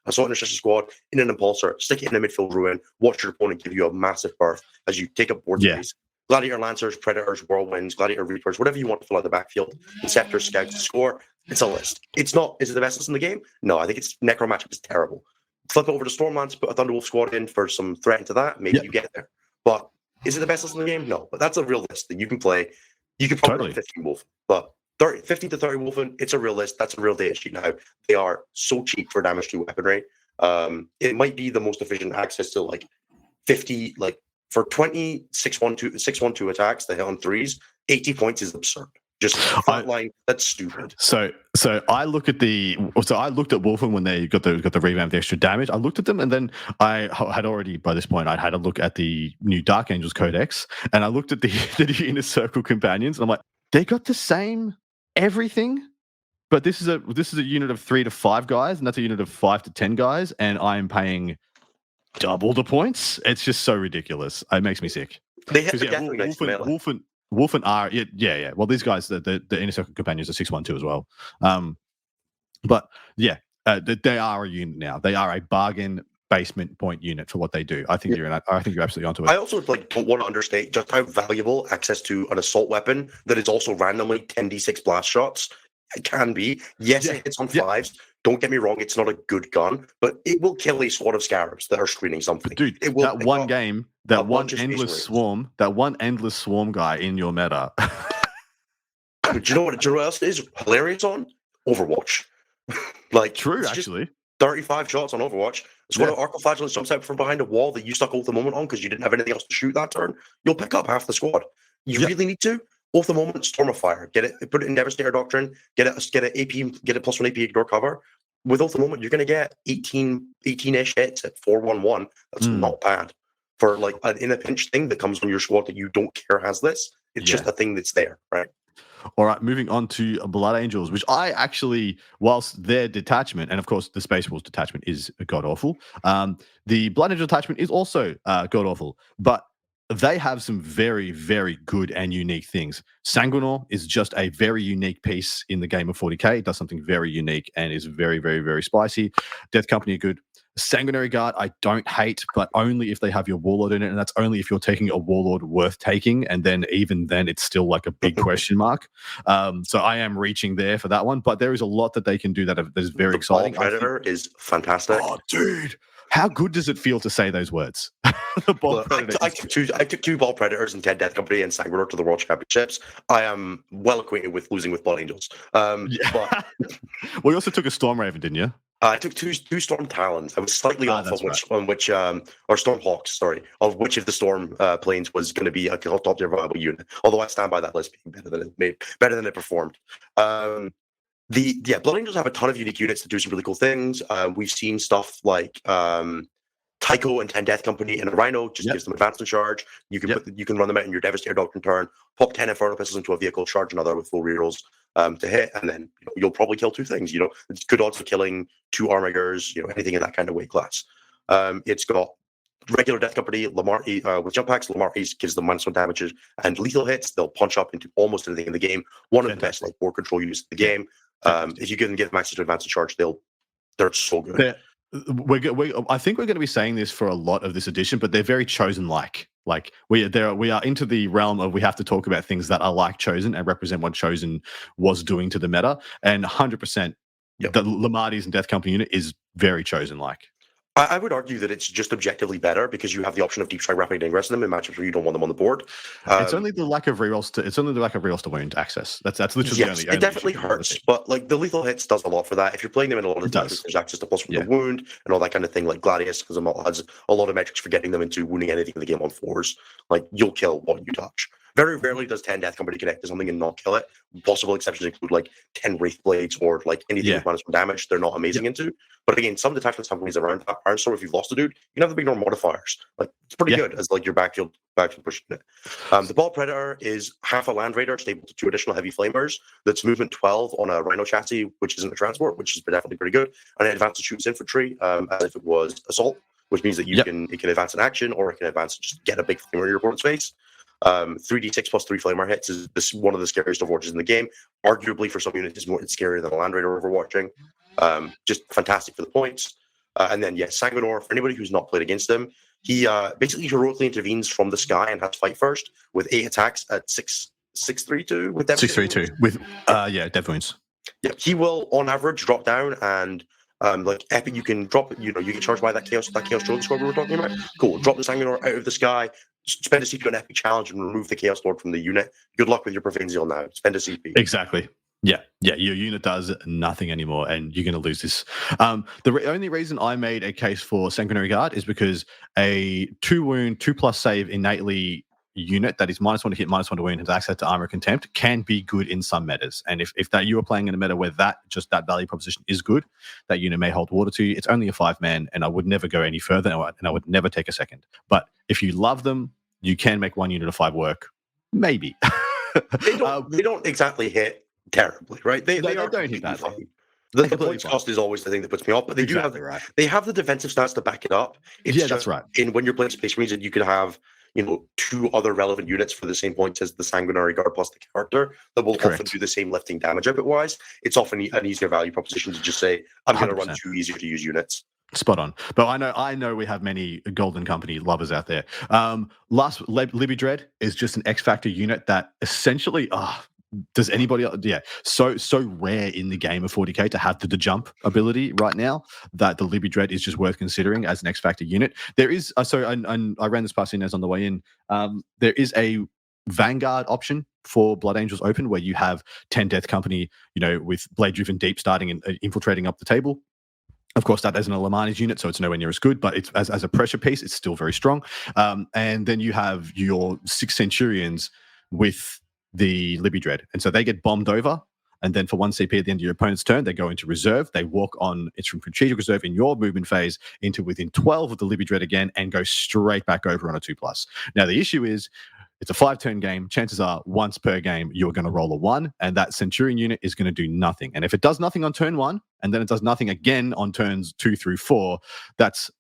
Assault Intercession Squad in an Impulsor. Stick it in a midfield ruin. Watch your opponent give you a massive berth as you take up board space. Gladiator Lancers, Predators, Whirlwinds, Gladiator Reapers, whatever you want to fill out the backfield. Inceptors, Scouts, Score. It's a list. It's not. Is it the best list in the game? No, I think it's Necro matchup is terrible. Flip it over to Stormlands, put a Thunderwolf squad in for some threat into that. Maybe you get there. But is it the best list in the game? No. But that's a real list that you can play. You can probably run 15 Wolf. But 15 to 30 Wolfen, it's a real list. That's a real data sheet now. They are so cheap for damage to weaponry. It might be the most efficient access to 50, for 20 6-1-2 attacks that hit on 3s, 80 points is absurd. Just frontline. That's stupid. So I look at I looked at Wolfen when they got the revamp, the extra damage. I looked at them, and then I had already by this point I'd had a look at the new Dark Angels Codex, and I looked at the Inner Circle companions, and I'm like, they got the same everything, but this is a unit of 3 to 5 guys, and that's a unit of 5 to 10 guys, and I am paying double the points. It's just so ridiculous. It makes me sick. They hit the definitely nice melee. Wolfen are yeah. Well, these guys, the Inner Circle companions are 612 as well. But yeah, they are a unit now. They are a bargain basement point unit for what they do. I think you're absolutely onto it. I also don't want to understate just how valuable access to an assault weapon that is also randomly 10d6 blast shots it can be. Yes, it hits on 5s. Don't get me wrong, it's not a good gun, but it will kill a squad of scarabs that are screening something. Dude, that one endless swarm guy in your meta. Do you know what else is hilarious on? Overwatch. True, actually. 35 shots on Overwatch. It's when an Arcoflagellus jumps out from behind a wall that you stuck Oath the Moment on because you didn't have anything else to shoot that turn. You'll pick up half the squad. You really need to. Oath the Moment, Storm of Fire. Get it, put it in Devastator Doctrine, get it AP, get it +1 AP ignore cover. With Oath the Moment, you're gonna get 18-ish hits at 4-1-1. That's not bad. For in a pinch thing that comes on your squad that you don't care has this. It's just a thing that's there, right? All right, moving on to Blood Angels, which I actually, whilst their detachment, and of course the Space Wolves detachment is god-awful, the Blood Angel detachment is also god-awful, but they have some very, very good and unique things. Sanguinor is just a very unique piece in the game of 40k. It does something very unique and is very, very, very spicy. Death Company are good. Sanguinary Guard, I don't hate, but only if they have your Warlord in it, and that's only if you're taking a Warlord worth taking, and then even then, it's still like a big question mark. So I am reaching there for that one, but there is a lot that they can do that is very exciting. The Ball Predator is fantastic. Oh, dude. How good does it feel to say those words? I took 2 Ball Predators and 10 Death Company and Sanguinor to the World Championships. I am well acquainted with losing with Blood Angels. But well, you also took a Storm Raven, didn't you? I took two Storm Talons. I was slightly off on which or Storm Hawks, sorry, of which of the Storm planes was going to be a top tier viable unit. Although I stand by that list being better than it performed. Blood Angels have a ton of unique units that do some really cool things. We've seen stuff like Tycho and 10 Death Company and a Rhino just gives them advanced in charge. You can run them out in your Devastator Doctrine turn, pop 10 Inferno Pistols into a vehicle, charge another with full rerolls to hit, and then you'll probably kill 2 things. It's good odds of killing 2 Armigers, anything in that kind of weight class. It's got regular Death Company, Lamar with jump packs. Lamar Ace gives them -1 damages and lethal hits. They'll punch up into almost anything in the game. One of the best board control units in the game. If you can give them access to advanced in charge, they're so good. I think we're going to be saying this for a lot of this edition, but they're very Chosen-like. Like we are into the realm of we have to talk about things that are like Chosen and represent what Chosen was doing to the meta. And 100%, the Lamarties and Death Company unit is very Chosen-like. I would argue that it's just objectively better because you have the option of deep strike, rapid ingress in them in matchups where you don't want them on the board. It's only the lack of rerolls to wound access. That's literally the only. It definitely hurts, but the lethal hits does a lot for that. If you're playing them in a lot of matches, there's access to plus from the wound and all that kind of thing. Like Gladius has a lot of metrics for getting them into wounding anything in the game on 4s. Like you'll kill what you touch. Very rarely does 10 Death Company connect to something and not kill it. Possible exceptions include 10 Wraith Blades or anything with -1 damage they're not amazing into. But again, some detachments have ways around that. Iron if you've lost a dude, you can have the big normal modifiers. It's pretty good as your backfield pushing it. The Ball Predator is half a Land Raider, stable to 2 additional heavy flamers. That's movement 12 on a Rhino chassis, which isn't a transport, which is definitely pretty good. And it advances shoots infantry as if it was assault, which means that it can advance in action or it can advance and just get a big flamer in your opponent's face. 3d6 plus 3 flamer hits is one of the scariest Overwatches in the game. Arguably, for some units, it's scarier than a Land Raider Overwatching. Just fantastic for the points. And then, Sanguinor, for anybody who's not played against him, he basically heroically intervenes from the sky and has fight first with 8 attacks at 632 with Devastator. 632 with dev wounds. Yeah, he will on average drop down and epic. You can drop. You get charged by that chaos Troll squad we were talking about. Cool. Drop the Sanguinor out of the sky. Spend a CP on epic challenge and remove the Chaos Lord from the unit. Good luck with your Provincial now. Spend a CP. Exactly. Yeah. Your unit does nothing anymore, and you're going to lose this. The only reason I made a case for Sanguinary Guard is because a 2 wound, 2+ save innately unit that is -1 to hit, -1 to wound, has access to armor contempt can be good in some metas. And if that you are playing in a meta where that value proposition is good, that unit may hold water to you. It's only a 5-man, and I would never go any further, and I would never take a second. But if you love them, you can make 1 unit of 5 work. Maybe. They don't exactly hit terribly, right? They don't hit that. The points cost is always the thing that puts me off, but they do have right. They have the defensive stats to back it up. It's just that's right. When you're playing Space Marines, you could have 2 other relevant units for the same points as the Sanguinary Guard plus the character that will often do the same lifting damage output wise. It's often an easier value proposition to just say, I'm going to run 2 easier to use units. Spot on. But I know we have many Golden Company lovers out there. Last, Libby Dread is just an X Factor unit that essentially, does anybody else? Yeah, so rare in the game of 40k to have the jump ability right now that the Libby Dread is just worth considering as an X Factor unit. There is and I ran this past Inez on the way in. There is a Vanguard option for Blood Angels Open where you have 10 Death Company, with Blade Driven Deep starting and infiltrating up the table. Of course, that isn't a Lamani's unit, so it's nowhere near as good, but it's as a pressure piece, it's still very strong. And then you have your 6 Centurions with the Libby Dread. And so they get bombed over, and then for 1 CP at the end of your opponent's turn, they go into reserve. They walk on, it's from strategic reserve in your movement phase into within 12 of the Libby Dread again and go straight back over on a 2+. Now, the issue is, it's a 5-turn game. Chances are once per game, you're going to roll a 1, and that Centurion unit is going to do nothing. And if it does nothing on turn 1, and then it does nothing again on turns 2 through 4, that's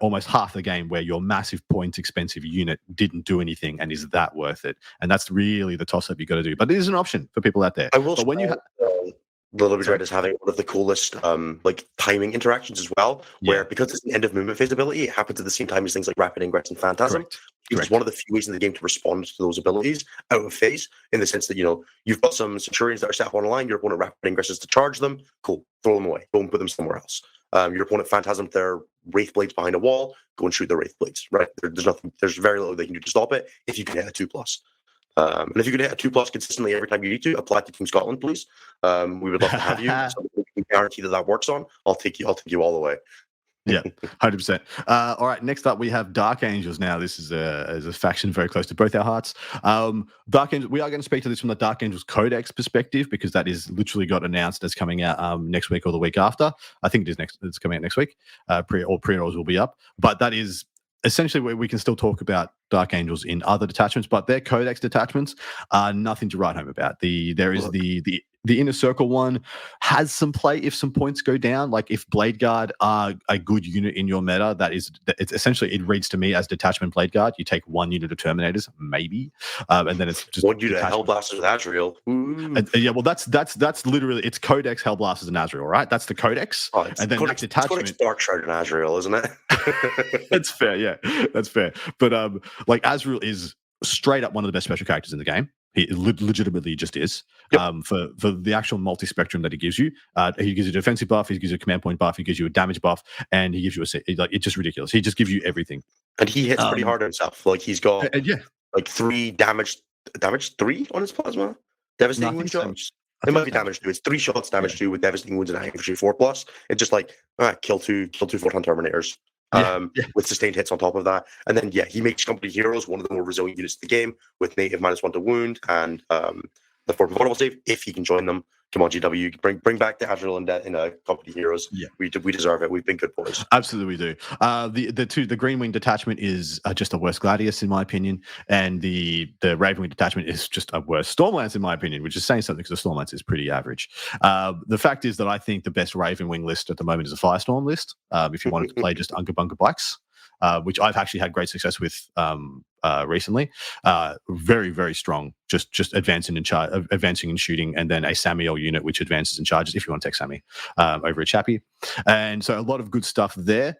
almost half the game where your massive points expensive unit didn't do anything, and is that worth it? And that's really the toss-up you got to do. But it is an option for people out there. I will. But when you the Libby Dread is having one of the coolest timing interactions as well, where because it's an end of movement phase ability, it happens at the same time as things like Rapid Ingress and Phantasm. It's one of the few ways in the game to respond to those abilities out of phase, in the sense that you've got some Centurions that are set up on a line, your opponent Rapid Ingresses to charge them, cool, throw them away, go and put them somewhere else. Your opponent Phantasm their Wraith Blades behind a wall, go and shoot their Wraith Blades, right? There's very little they can do to stop it if you can hit a 2+. And if you can hit a 2+ consistently every time you need to, apply to Team Scotland, please. We would love to have you. So we can guarantee that works on. I'll take you all the way. Yeah, 100%. All right, next up we have Dark Angels. Now, this is a faction very close to both our hearts. Dark Angels. We are going to speak to this from the Dark Angels Codex perspective, because that is literally got announced as coming out next week or the week after. I think it is next. It's coming out next week. Pre-orders will be up, but that is essentially where we can still talk about Dark Angels in other detachments, but their Codex detachments are nothing to write home about. There is the Inner Circle one has some play if some points go down. Like if Blade Guard are a good unit in your meta, it's essentially, it reads to me as detachment Blade Guard. You take 1 unit of Terminators, maybe, and then it's just 1 unit of Hellblasters with Azrael. Yeah, well, that's literally, it's Codex Hellblasters and Azrael, right? That's the Codex, and then Codex, detachment. Codex Darkshroud and Azrael, isn't it? That's fair, yeah, that's fair. But like Azrael is straight up one of the best special characters in the game. He legitimately just is. Yep. For the actual multi-spectrum that he gives you. He gives you a defensive buff, he gives you a command point buff, he gives you a damage buff, and he gives you it's just ridiculous. He just gives you everything. And he hits pretty hard himself. Like he's got like 3 damage 3 on his plasma. Devastating wound shots. It might be damage 2. It's 3 shots, damage 2 with devastating wounds and infantry 4+. It's just like kill two photon terminators. With sustained hits on top of that. And then, he makes company heroes one of the more resilient units of the game with native -1 to wound and the 4 vulnerable save if he can join them. Come on, GW, bring back the Azrael and company heroes. Yeah, we deserve it. We've been good boys. Absolutely, we do. The Green Wing detachment is just a worse Gladius in my opinion, and the Raven Wing detachment is just a worse Stormlance in my opinion, which is saying something because the Stormlance is pretty average. The fact is that I think the best Raven Wing list at the moment is a Firestorm list. If you wanted to play just Unca Bunca bikes. Which I've actually had great success with recently. Very, very strong. Just advancing and shooting, and then a Samiel unit which advances and charges if you want to take Sammy over a Chappie. And so a lot of good stuff there.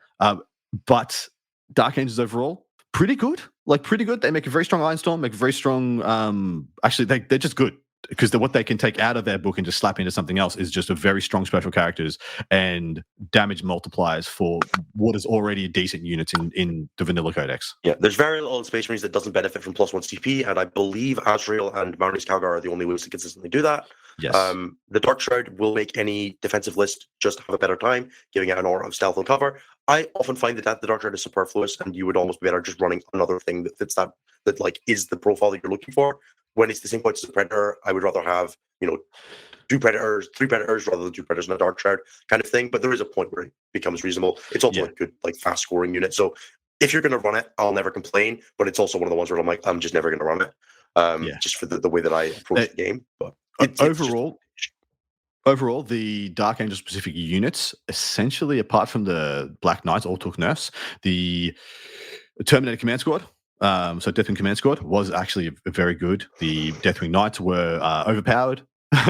But Dark Angels overall, pretty good. They make a very strong Ironstorm, make a very strong. Actually, they're just good. Because what they can take out of their book and just slap into something else is just a very strong special characters and damage multipliers for what is already a decent unit in the vanilla codex. Yeah, there's very little in Space Marines that doesn't benefit from +1 CP, and I believe Azrael and Marines Calgar are the only ways to consistently do that. Yes. The Dark Shroud will make any defensive list just have a better time, giving out an aura of stealth and cover. I often find that the Dark Shroud is superfluous, and you would almost be better just running another thing that fits that that like is the profile that you're looking for. When it's the same points as a Predator, I would rather have, 3 Predators rather than 2 Predators and a Dark Shroud kind of thing. But there is a point where it becomes reasonable. It's also a good, like, fast scoring unit. So if you're going to run it, I'll never complain. But it's also one of the ones where I'm like, I'm just never going to run it, just for the way that I approach the game. But overall, the Dark Angel specific units, essentially, apart from the Black Knights, all took nerfs. The Terminator Command Squad, so Deathwing Command Squad, was actually very good. The Deathwing Knights were overpowered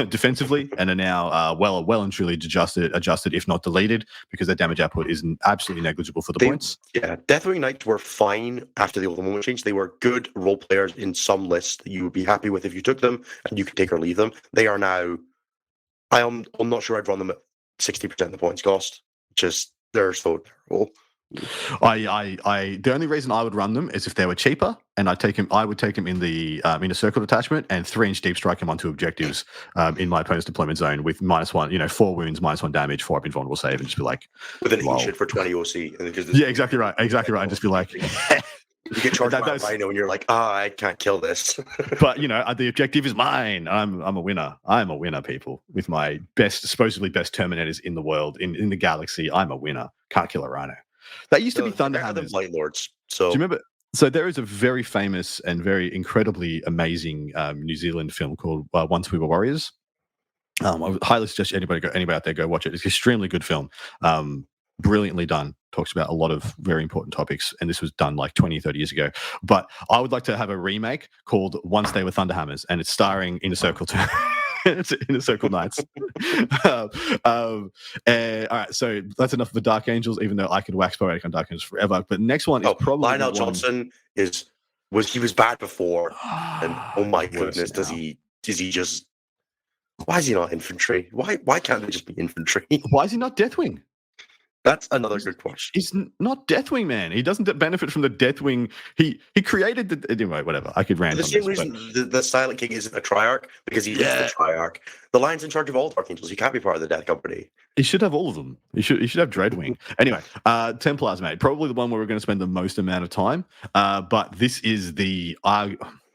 defensively and are now well and truly adjusted, if not deleted, because their damage output is absolutely negligible for the points. Yeah, Deathwing Knights were fine after the Ultimate Moment change. They were good role players in some lists that you would be happy with if you took them, and you could take or leave them. They are now. I'm not sure I'd run them at 60% of the points cost. Just they're so terrible. The only reason I would run them is if they were cheaper, and I would take him in the in a circle detachment and 3-inch deep strike him onto objectives in my opponent's deployment zone with -1, 4 wounds, -1 damage, 4 up invulnerable save, and just be like with an ancient for 20 OC. Yeah, exactly right, and just be like. You get charged by a rhino and you're like, I can't kill this. But, the objective is mine. I'm a winner. I'm a winner, people. With my supposedly best Terminators in the world, in the galaxy, I'm a winner. Can't kill a rhino. That used to be Thunderhammers. Light Lords. So do you remember? So there is a very famous and very incredibly amazing New Zealand film called Once We Were Warriors. I would highly suggest anybody out there go watch it. It's an extremely good film. Brilliantly done. Talks about a lot of very important topics, and this was done like 20, 30 years ago. But I would like to have a remake called Once They Were Thunderhammers, and it's starring Inner Circle Inner Circle Knights. All right, so that's enough of the Dark Angels, even though I could wax poetic on Dark Angels forever. But the next one is probably Lionel Johnson was bad before, and oh my goodness, does he just? Why is he not infantry? Why can't they just be infantry? Why is he not Deathwing? That's another good question. He's not Deathwing, man. He doesn't benefit from the Deathwing. He created the anyway. Whatever. I could rant. The same reason the Silent King isn't a Triarch, because he is the Triarch. The Lion's in charge of all Dark Angels. He can't be part of the Death Company. He should have all of them. He should have Dreadwing. Anyway, Templars, mate. Probably the one where we're going to spend the most amount of time. But this is the.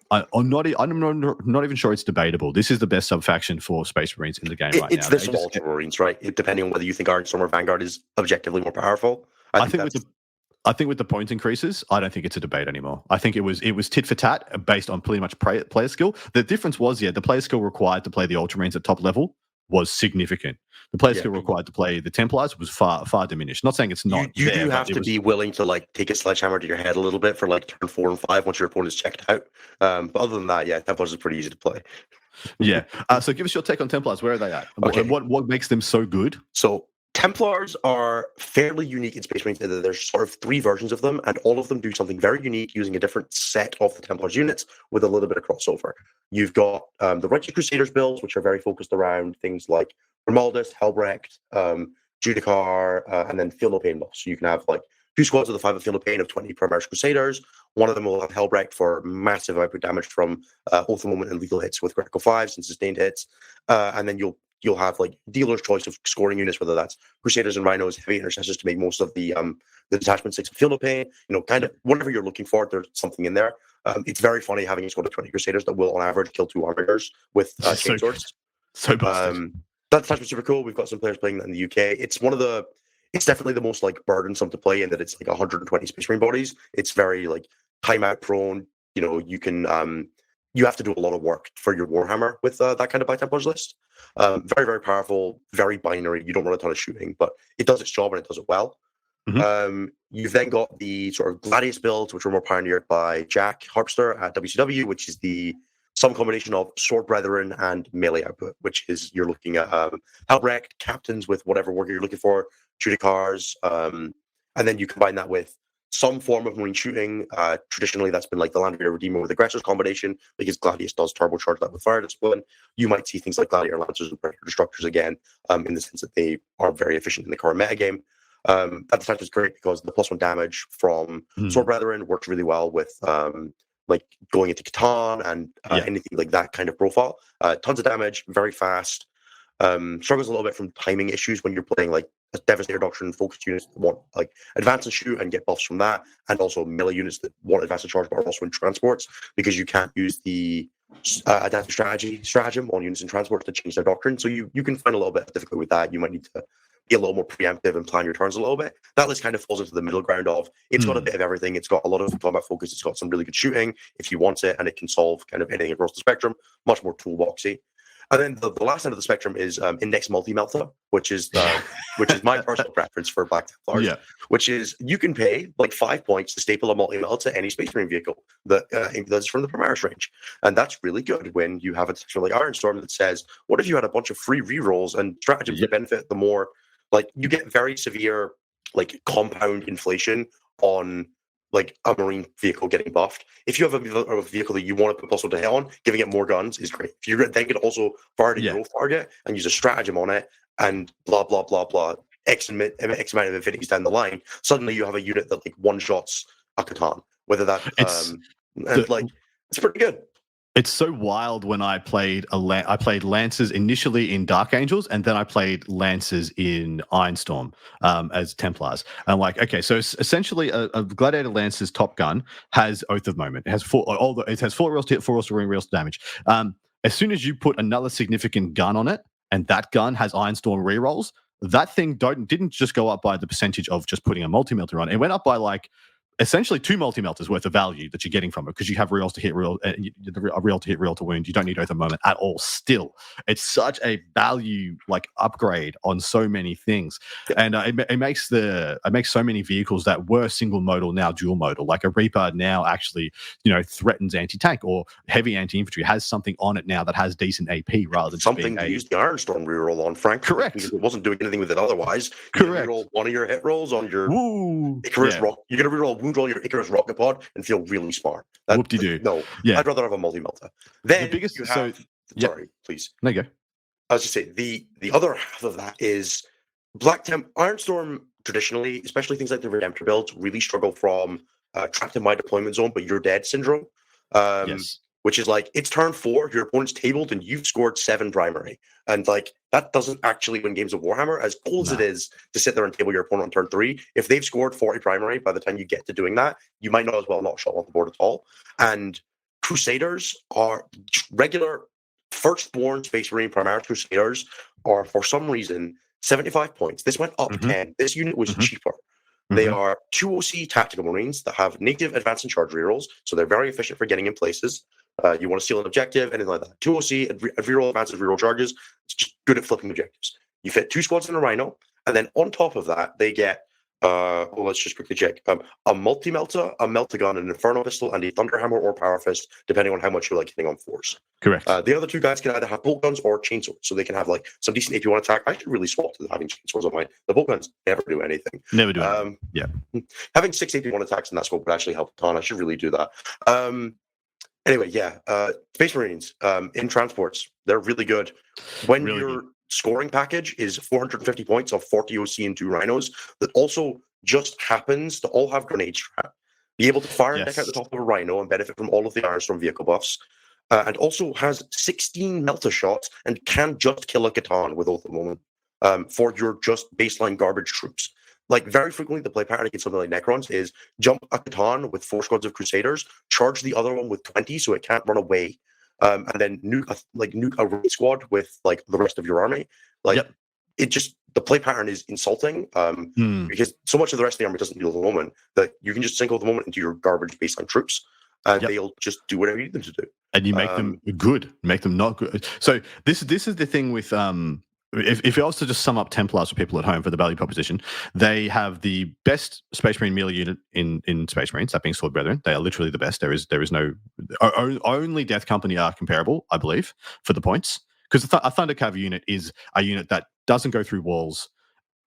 I'm not even sure it's debatable. This is the best sub-faction for Space Marines in the game right now. It's this Ultra Marines, right? Depending on whether you think Ironstorm or Vanguard is objectively more powerful. I think with the point increases, I don't think it's a debate anymore. I think it was tit for tat based on pretty much player skill. The difference was, the player skill required to play the Ultra Marines at top level was significant. The player skill required to play the Templars was far diminished. Not saying it's not. You do have to be willing to like take a sledgehammer to your head a little bit for like turn 4 and 5 once your opponent's checked out. But other than that, Templars is pretty easy to play. Yeah. So give us your take on Templars. Where are they at? Okay. What makes them so good? So Templars are fairly unique in Space Marines. There's sort of 3 versions of them, and all of them do something very unique using a different set of the Templars units with a little bit of crossover. You've got the Righteous Crusaders builds, which are very focused around things like Romaldus, Helbrecht, Judicar, and then Feel No Pain buffs. So you can have like 2 squads of the 5 of Feel No Pain of 20 Primaris Crusaders. One of them will have Helbrecht for massive output damage from Oath of Moment and lethal hits with critical 5s and sustained hits. And then you'll have like dealer's choice of scoring units, whether that's Crusaders and Rhinos, heavy intercessors to make most of the detachment 6 of Feel No Pain. Kind of whatever you're looking for, there's something in there. It's very funny having a squad of 20 Crusaders that will on average kill 2 armigers with chain swords. So busted. That detachment's super cool. We've got some players playing that in the UK. It's definitely the most like burdensome to play in that it's like 120 Space Marine bodies. It's very like timeout prone. You can you have to do a lot of work for your Warhammer with that kind of by Templars list. Very, very powerful, very binary. You don't run a ton of shooting, but it does its job and it does it well. Mm-hmm. You've then got the sort of Gladius builds, which were more pioneered by Jack Harpster at WCW, which is some combination of Sword Brethren and melee output, which is you're looking at Helbrecht, captains with whatever work you're looking for, Judicars, and then you combine that with some form of marine shooting. Traditionally, that's been like the Land Raider Redeemer with Aggressors combination, because Gladius does turbocharge that with fire discipline. You might see things like Gladiator Lancers and Predator Destructors again, in the sense that they are very efficient in the current metagame. That detachment is great because the +1 damage from Sword Brethren works really well with like going into Catan and anything like that kind of profile. Tons of damage, very fast. Struggles a little bit from timing issues when you're playing like Devastator Doctrine focused units that want like advance and shoot and get buffs from that, and also melee units that want advance and charge but are also in transports, because you can't use the adaptive stratagem on units in transports to change their doctrine. So you can find a little bit of difficulty with that. You might need to be a little more preemptive and plan your turns a little bit. That list kind of falls into the middle ground of it's got a bit of everything. It's got a lot of combat focus. It's got some really good shooting if you want it, and it can solve kind of anything across the spectrum. Much more toolboxy. And then the last end of the spectrum is Index Multi-Melta, which is my personal preference for Black Templars, which is you can pay like 5 points to staple a multi-melta to any Space Marine vehicle that's from the Primaris range. And that's really good when you have a detachment like Ironstorm that says, what if you had a bunch of free rerolls and stratagems that benefit the more, like you get very severe like compound inflation on like a Marine vehicle getting buffed. If you have a vehicle that you want to put possible to hit on, giving it more guns is great. If you then can also fire the growth target and use a stratagem on it and blah, blah, blah, blah, X amount of infinities down the line, suddenly you have a unit that like one-shots a Catan. Whether that, it's pretty good. It's so wild when I played I played Lancers initially in Dark Angels, and then I played Lancers in Ironstorm as Templars. And I'm like, okay, so essentially a Gladiator Lancer's top gun has Oath of Moment. It has four reels to hit, 4 reels to ring, reels to damage. As soon as you put another significant gun on it, and that gun has Ironstorm rerolls, that thing didn't just go up by the percentage of just putting a multi-melter on. It went up by like essentially 2 multi-melters worth of value that you're getting from it, because you have reels to hit reel, a reel to hit, reel to wound. You don't need Oath of Moment at all. Still, it's such a value like upgrade on so many things, and it makes so many vehicles that were single modal now dual modal. Like a Reaper now actually threatens anti-tank, or heavy anti-infantry has something on it now that has decent AP rather than something to use the Ironstorm reroll on. Frankly, correct, because it wasn't doing anything with it otherwise. Correct. Reroll one of your hit rolls on your Icarus rock. You're gonna reroll roll your Icarus rocket pod and feel really smart. Whoop-de-doo. No, I'd rather have a multi-melta. Then the biggest, sorry, please. No, go. I was just saying the other half of that is Ironstorm traditionally, especially things like the Redemptor builds, really struggle from trapped in my deployment zone, but you're dead syndrome. Which is like, it's turn 4, your opponent's tabled, and you've scored 7 primary. And like, that doesn't actually win games of Warhammer, as cool as it is to sit there and table your opponent on turn 3. If they've scored 40 primary by the time you get to doing that, you might not as well not show on the board at all. And Crusaders are regular firstborn Space Marine Primaris Crusaders are, for some reason, 75 points. This went up 10. This unit was cheaper. They are 2 OC tactical Marines that have native advance and charge rerolls, so they're very efficient for getting in places. You want to steal an objective, anything like that. 2 OC, reroll advances, reroll charges. It's just good at flipping objectives. You fit 2 squads in a Rhino, and then on top of that, they get, let's just quickly check, a multi-melta, a melta-gun, an inferno pistol, and a thunderhammer or power fist, depending on how much you like hitting on force. Correct. The other 2 guys can either have bolt guns or chainswords, so they can have like some decent AP1 attack. I should really swap to having chainswords on mine. The bolt guns never do anything. Never do anything. Having 6 AP1 attacks in that scope would actually help a ton. I should really do that. Anyway, Space Marines in transports, they're really good. When your scoring package is 450 points of 40 OC and 2 Rhinos, that also just happens to all have grenade strap, be able to fire and deck out the top of a Rhino and benefit from all of the Ironstorm vehicle buffs, and also has 16 Melta shots and can just kill a Catan with Oath of Moment for your just baseline garbage troops. Like, very frequently, the play pattern against something like Necrons is jump a Catan with 4 squads of Crusaders, charge the other one with 20 so it can't run away, and then nuke a raid squad with like the rest of your army. It just, the play pattern is insulting because so much of the rest of the army doesn't deal with the moment that you can just sink all the moment into your garbage baseline troops, and they'll just do whatever you need them to do. And you make them good, make them not good. So this is the thing with If you also just sum up Templars for people at home for the value proposition, they have the best Space Marine melee unit in Space Marines, that being Sword Brethren. They are literally the best. There is no only Death Company are comparable, I believe, for the points. Because a Thunder Cav unit is a unit that doesn't go through walls,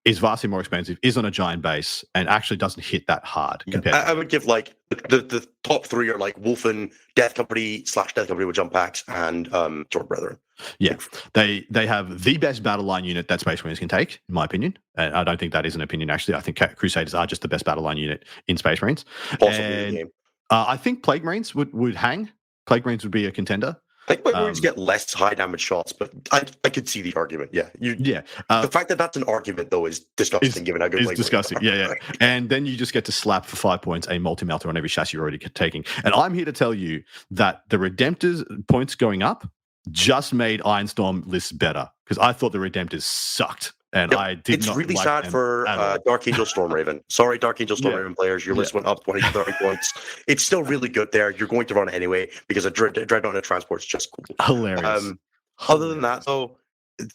is vastly more expensive, is on a giant base, and actually doesn't hit that hard. I would give like the top 3 are like Wolfen, Death Company / Death Company with jump packs, and Sword Brethren. Yeah, they have the best battle line unit that Space Marines can take, in my opinion. And I don't think that is an opinion, actually. I think Crusaders are just the best battle line unit in Space Marines. Possibly in the game. I think Plague Marines would hang. Plague Marines would be a contender. think my Marines get less high damage shots, but I could see the argument. Yeah, the fact that that's an argument though is disgusting. Given how good is disgusting. Yeah. And then you just get to slap for 5 points a multi-melter on every chassis you're already taking. And I'm here to tell you that the Redemptors points going up just made Ironstorm lists better, because I thought the Redemptors sucked. And I did it's not really like sad them for Dark Angel Stormraven. Sorry, Dark Angel Stormraven players. Your list went up 20 to 30 points. It's still really good there. You're going to run it anyway because a Dreadnought and a Transport is just cool. Hilarious. Other than that, though,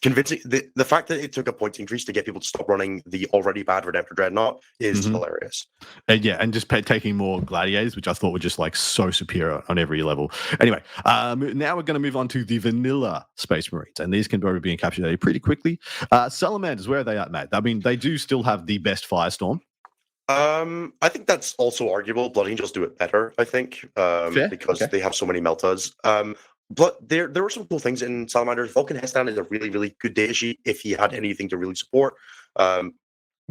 convincing the fact that it took a point increase to get people to stop running the already bad Redemptor Dreadnought is hilarious. And just taking more Gladiators, which I thought were just like so superior on every level. Anyway, now we're going to move on to the vanilla Space Marines, and these can probably be encapsulated pretty quickly. Salamanders, where are they at, Matt? I mean, they do still have the best Firestorm. I think that's also arguable. Blood Angels do it better, I think, because they have so many Meltas. But there were some cool things in Salamanders. Vulcan Hestan is a really, really good data sheet if he had anything to really support.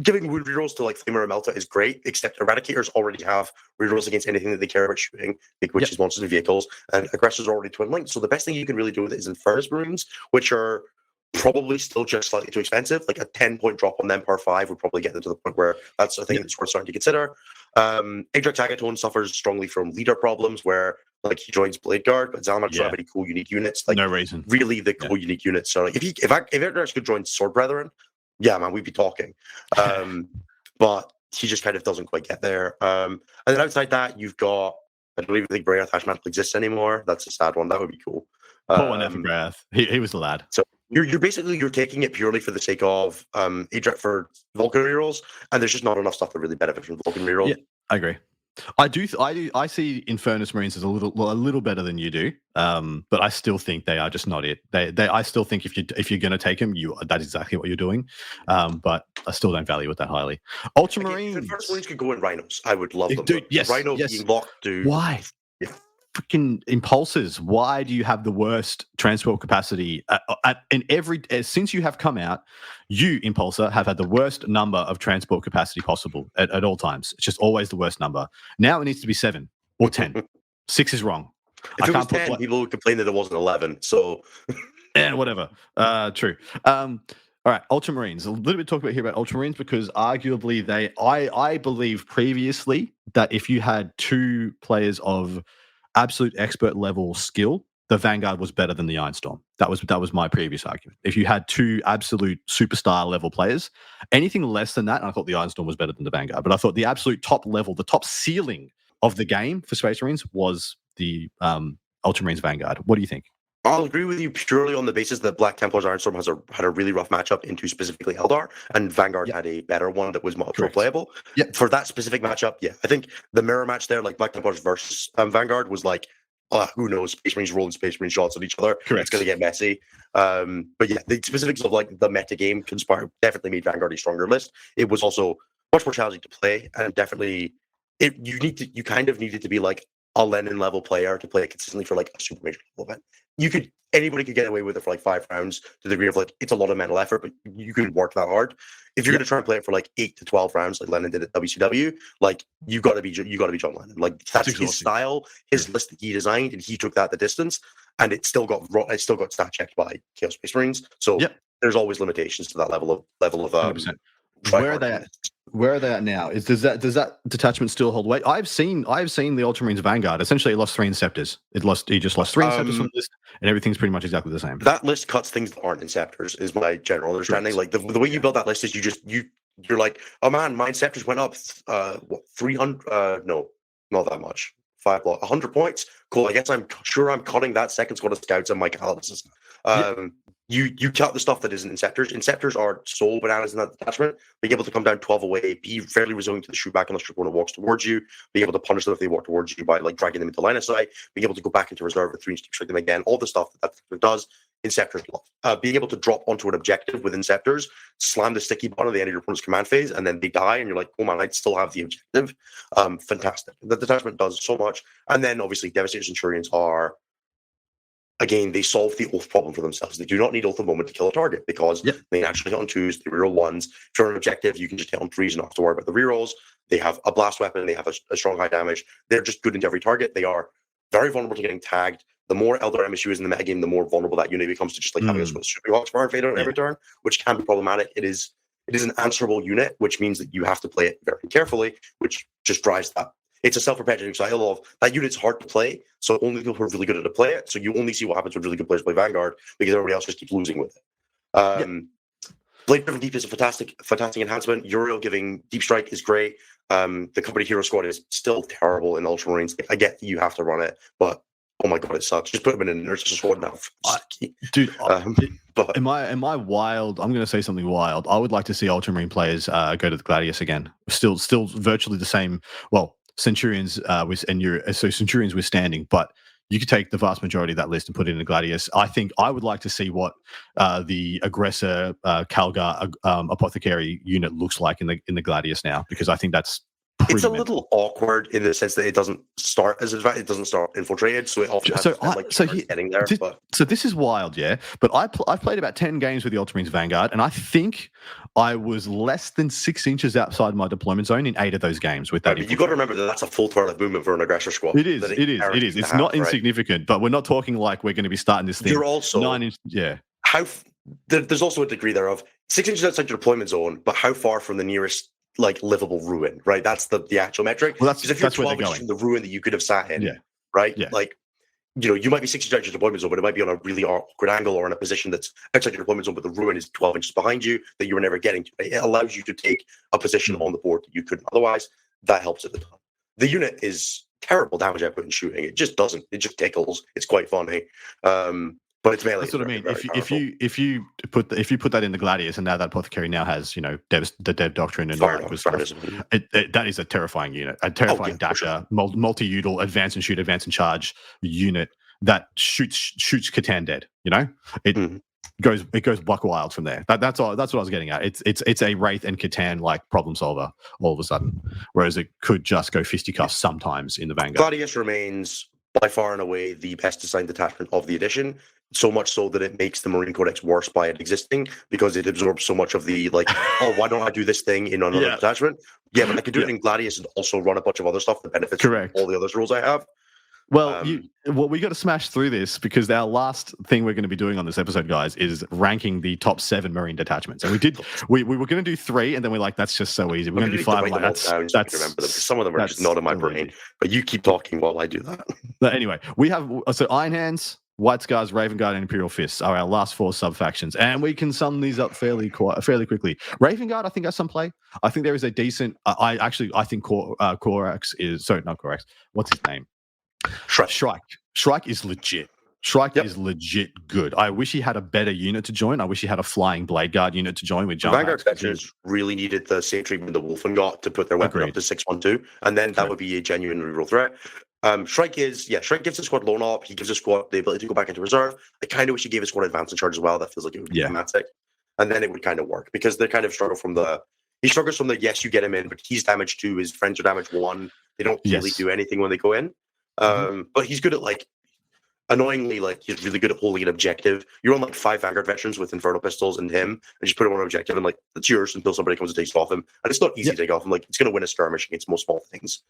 Giving wound rerolls to like Flamer and Melta is great, except Eradicators already have rerolls against anything that they care about shooting, which is monsters and vehicles, and Aggressors are already twin linked. So the best thing you can really do with it is Infernus Marines, which are probably still just slightly too expensive. Like a 10-point drop on them per 5 would probably get them to the point where that's a thing that's worth starting to consider. Ajax Agatone suffers strongly from leader problems where like he joins Blade Guard, but Salamanders don't have any cool unique units. Like no reason. Really the cool unique units. So like if Ajax could join Sword Brethren, yeah, man, we'd be talking. But he just kind of doesn't quite get there. And then outside that, you've got, I don't even think Brayath Ashmantle exists anymore. That's a sad one. That would be cool. Poor one for Brayath. He was the lad. So you're basically taking it purely for the sake of Ajax for Vulcan rerolls, and there's just not enough stuff that really benefits from Vulcan reroll. Yeah, I agree. I see Infernus Marines as a little better than you do, but I still think they are just not it. I still think if you're going to take them, that's exactly what you're doing. But I still don't value it that highly. Ultramarines. Infernus Marines could go in Rhinos. I would love them. Dude, yes, Rhino being locked to why? Yeah. Freaking Impulsors. Why do you have the worst transport capacity in every since you have come out? You, Impulsor, have had the worst number of transport capacity possible at all times. It's just always the worst number. Now it needs to be 7 or 10. 6 is wrong. If it was 10, people would complain that it wasn't 11. So, whatever. True. All right, Ultramarines. A little bit talk about here about Ultramarines because arguably I believe previously that if you had 2 players of absolute expert level skill, the Vanguard was better than the Ironstorm. That was my previous argument. If you had 2 absolute superstar level players, anything less than that, and I thought the Ironstorm was better than the Vanguard. But I thought the absolute top level, the top ceiling of the game for Space Marines was the Ultramarines Vanguard. What do you think? I'll agree with you purely on the basis that Black Templars Ironstorm had a really rough matchup into specifically Eldar, and Vanguard had a better one that was much more playable. Yeah. For that specific matchup, I think the mirror match there, like Black Templars versus Vanguard, was like, who knows? Space Marines rolling Space Marine shots at each other. Correct. It's going to get messy. But yeah, the specifics of like the meta game definitely made Vanguard a stronger list. It was also much more challenging to play, and definitely you kind of needed to be like a Lenin level player to play it consistently for like a super major level event. Anybody could get away with it for like 5 rounds to the degree of like it's a lot of mental effort, but you could work that hard. If you're going to try and play it for like 8 to 12 rounds, like Lennon did at WCW, like you got to be John Lennon. Like that's his style, his list that he designed, and he took that the distance, and it still got stat checked by Chaos Space Marines. So there's always limitations to that level of 100%. Where are they at now? Does that detachment still hold weight? I've seen the Ultramarines Vanguard. Essentially, it lost 3 Inceptors. He just lost 3 Inceptors from the list, and everything's pretty much exactly the same. That list cuts things that aren't Inceptors, is my general understanding. Like the way you build that list is you're like, oh man, my Inceptors went up 300. No, not that much. 100 points. Cool. I guess I'm cutting that second squad of scouts and my Calibus. You cut the stuff that isn't Inceptors. Inceptors are so bananas in that detachment. Being able to come down 12 away, be fairly resilient to the shoot back unless your opponent walks towards you, being able to punish them if they walk towards you by like dragging them into line of sight, being able to go back into reserve with 3-inch strike them again, all the stuff that does, Inceptors love. Being able to drop onto an objective with Inceptors, slam the sticky button at the end of your opponent's command phase, and then they die, and you're like, oh man, I still have the objective. Fantastic. The detachment does so much. And then obviously Devastator Centurions are, again, they solve the oath problem for themselves. They do not need oath of moment to kill a target because they naturally hit on 2s, they reroll 1s. If you're on an objective, you can just hit on 3s and not have to worry about the rerolls. They have a blast weapon, they have a strong high damage. They're just good into every target. They are very vulnerable to getting tagged. the more Elder MSU is in the metagame, the more vulnerable that unit becomes to just like having a Super Hawks Fire Fader on every turn, which can be problematic. It is an answerable unit, which means that you have to play it very carefully, which just drives that. It's a self-perpetuating cycle of that unit's hard to play, so only people who are really good at it play it. So you only see what happens when really good players play Vanguard because everybody else just keeps losing with it. Blade-driven Deep is a fantastic enhancement. Uriel giving Deep Strike is great. The Company Hero Squad is still terrible in Ultramarines. I get you have to run it, but oh my god, it sucks. Just put them in an inertia squad now. Dude, but am I wild? I'm going to say something wild. I would like to see Ultramarine players go to the Gladius again. Still virtually the same. Well, Centurions so Centurions withstanding, but you could take the vast majority of that list and put it in the Gladius. I think I would like to see what the aggressor Calgar apothecary unit looks like in the Gladius now, because I think that's it's a little awkward in the sense that it doesn't start as it doesn't start infiltrated, so it often has getting there. So this is wild, yeah. But I've played about 10 games with the Ultramarines Vanguard, and I think I was less than 6 inches outside my deployment zone in 8 of those games with that. But you got to remember that that's a full turn of movement for an aggressor squad. It is. It's not insignificant, but we're not talking like we're going to be starting this thing. You're also 9 inches. Yeah. There's also a degree there of 6 inches outside your deployment zone, but how far from the nearest like livable ruin, right? That's the actual metric. Well, that's if you're 12 inches from the ruin that you could have sat in, right? Yeah. Like, you might be 6 inches out your deployment zone, but it might be on a really awkward angle or in a position that's outside your deployment zone, but the ruin is 12 inches behind you that you were never getting to. It allows you to take a position on the board that you couldn't otherwise. That helps at the time. The unit is terrible damage output and shooting. It just doesn't. It just tickles. It's quite funny. But it's melee. That's what I mean. If you put that in the Gladius, and now that apothecary now has the Dev Doctrine and all that stuff, that is a terrifying unit, a terrifying dasher, multi-udal, advance and shoot, advance and charge unit that shoots Catan dead. It goes buck wild from there. That's all. That's what I was getting at. It's a Wraith and Catan like problem solver all of a sudden, whereas it could just go fisticuffs sometimes in the Vanguard. Gladius remains by far and away the best designed detachment of the edition. So much so that it makes the Marine Codex worse by it existing because it absorbs so much of the why don't I do this thing in another detachment? Yeah, but I could do it in Gladius and also run a bunch of other stuff that benefits from all the other rules I have. Well, we got to smash through this because our last thing we're going to be doing on this episode, guys, is ranking the top 7 Marine detachments. And we were going to do 3, and then we're like, that's just so easy. We're going to do 5. That's remember them. Some of them are just not in my brain. But you keep talking while I do that. But anyway, we have Iron Hands, White Scars, Raven Guard, and Imperial Fists are our last 4 sub-factions, and we can sum these up fairly quickly. Raven Guard, I think, has some play. I think there is a decent... I think Corax is... Sorry, not Corax. What's his name? Shrike. Shrike is legit. Shrike is legit good. I wish he had a better unit to join. I wish he had a Flying Blade Guard unit to join with jump. Vanguard sections really needed the same treatment the Wolfen got to put their weapon up to 612, and then that would be a genuine reroll threat. Shrike gives the squad loan op. He gives the squad the ability to go back into reserve. I kind of wish he gave his squad advance and charge as well. That feels like it would be dramatic. And then it would kind of work because they kind of struggle from he struggles from yes, you get him in, but he's damage 2, his friends are damage 1. They don't really do anything when they go in. But he's good at annoyingly, he's really good at holding an objective. You're on 5 Vanguard veterans with Infernal Pistols and him, and just put him on an objective and that's yours until somebody comes and takes it off him. And it's not easy to take off him. It's going to win a skirmish against most small things.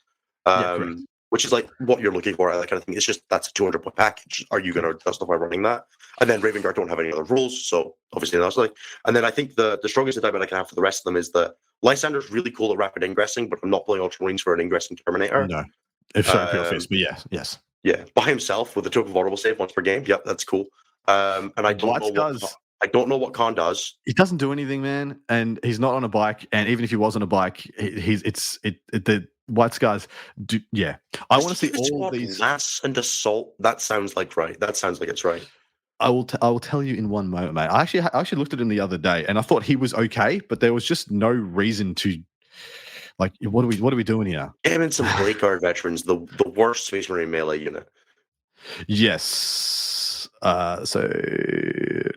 Which is what you're looking for, that kind of thing. It's just that's a 200-point package. Are you going to justify running that? And then Raven Guard don't have any other rules, so obviously that's And then I think the strongest attack I can have for the rest of them is the Lysander's really cool at rapid ingressing, but I'm not playing Ultramarines for an ingressing Terminator. No, if so, Imperial Fist, but yes. Yeah, by himself with a token vulnerable save once per game. Yep, that's cool. And I don't know what Khan does. He doesn't do anything, man, and he's not on a bike. And even if he was on a bike, the White Scars do. Yeah, I want to see all these mass and assault. That sounds right. That sounds like it's right. I will tell you in one moment, mate. I actually looked at him the other day, and I thought he was okay, but there was just no reason to. What are we doing here? Get him in some Blade Guard veterans, the worst Space Marine melee unit. Yes. So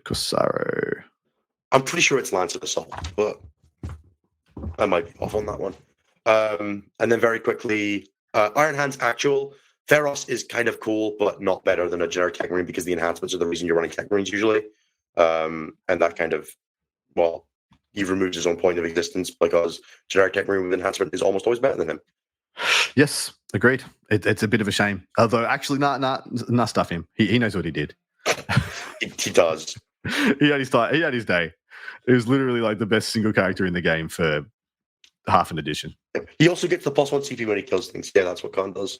Cosaro. I'm pretty sure it's Lancet Assault, but I might be off on that one. And then very quickly, Iron Hands Actual. Theros is kind of cool, but not better than a generic Tech Marine because the enhancements are the reason you're running Tech Marines usually. And that kind of, he removes his own point of existence because generic Tech Marine with enhancement is almost always better than him. Yes, agreed. It's a bit of a shame. Although, actually, nah, stuff him. He knows what he did. He does. He had his day. It was literally like the best single character in the game for half an edition. He also gets the +1 CP when he kills things. Yeah, that's what Khan does.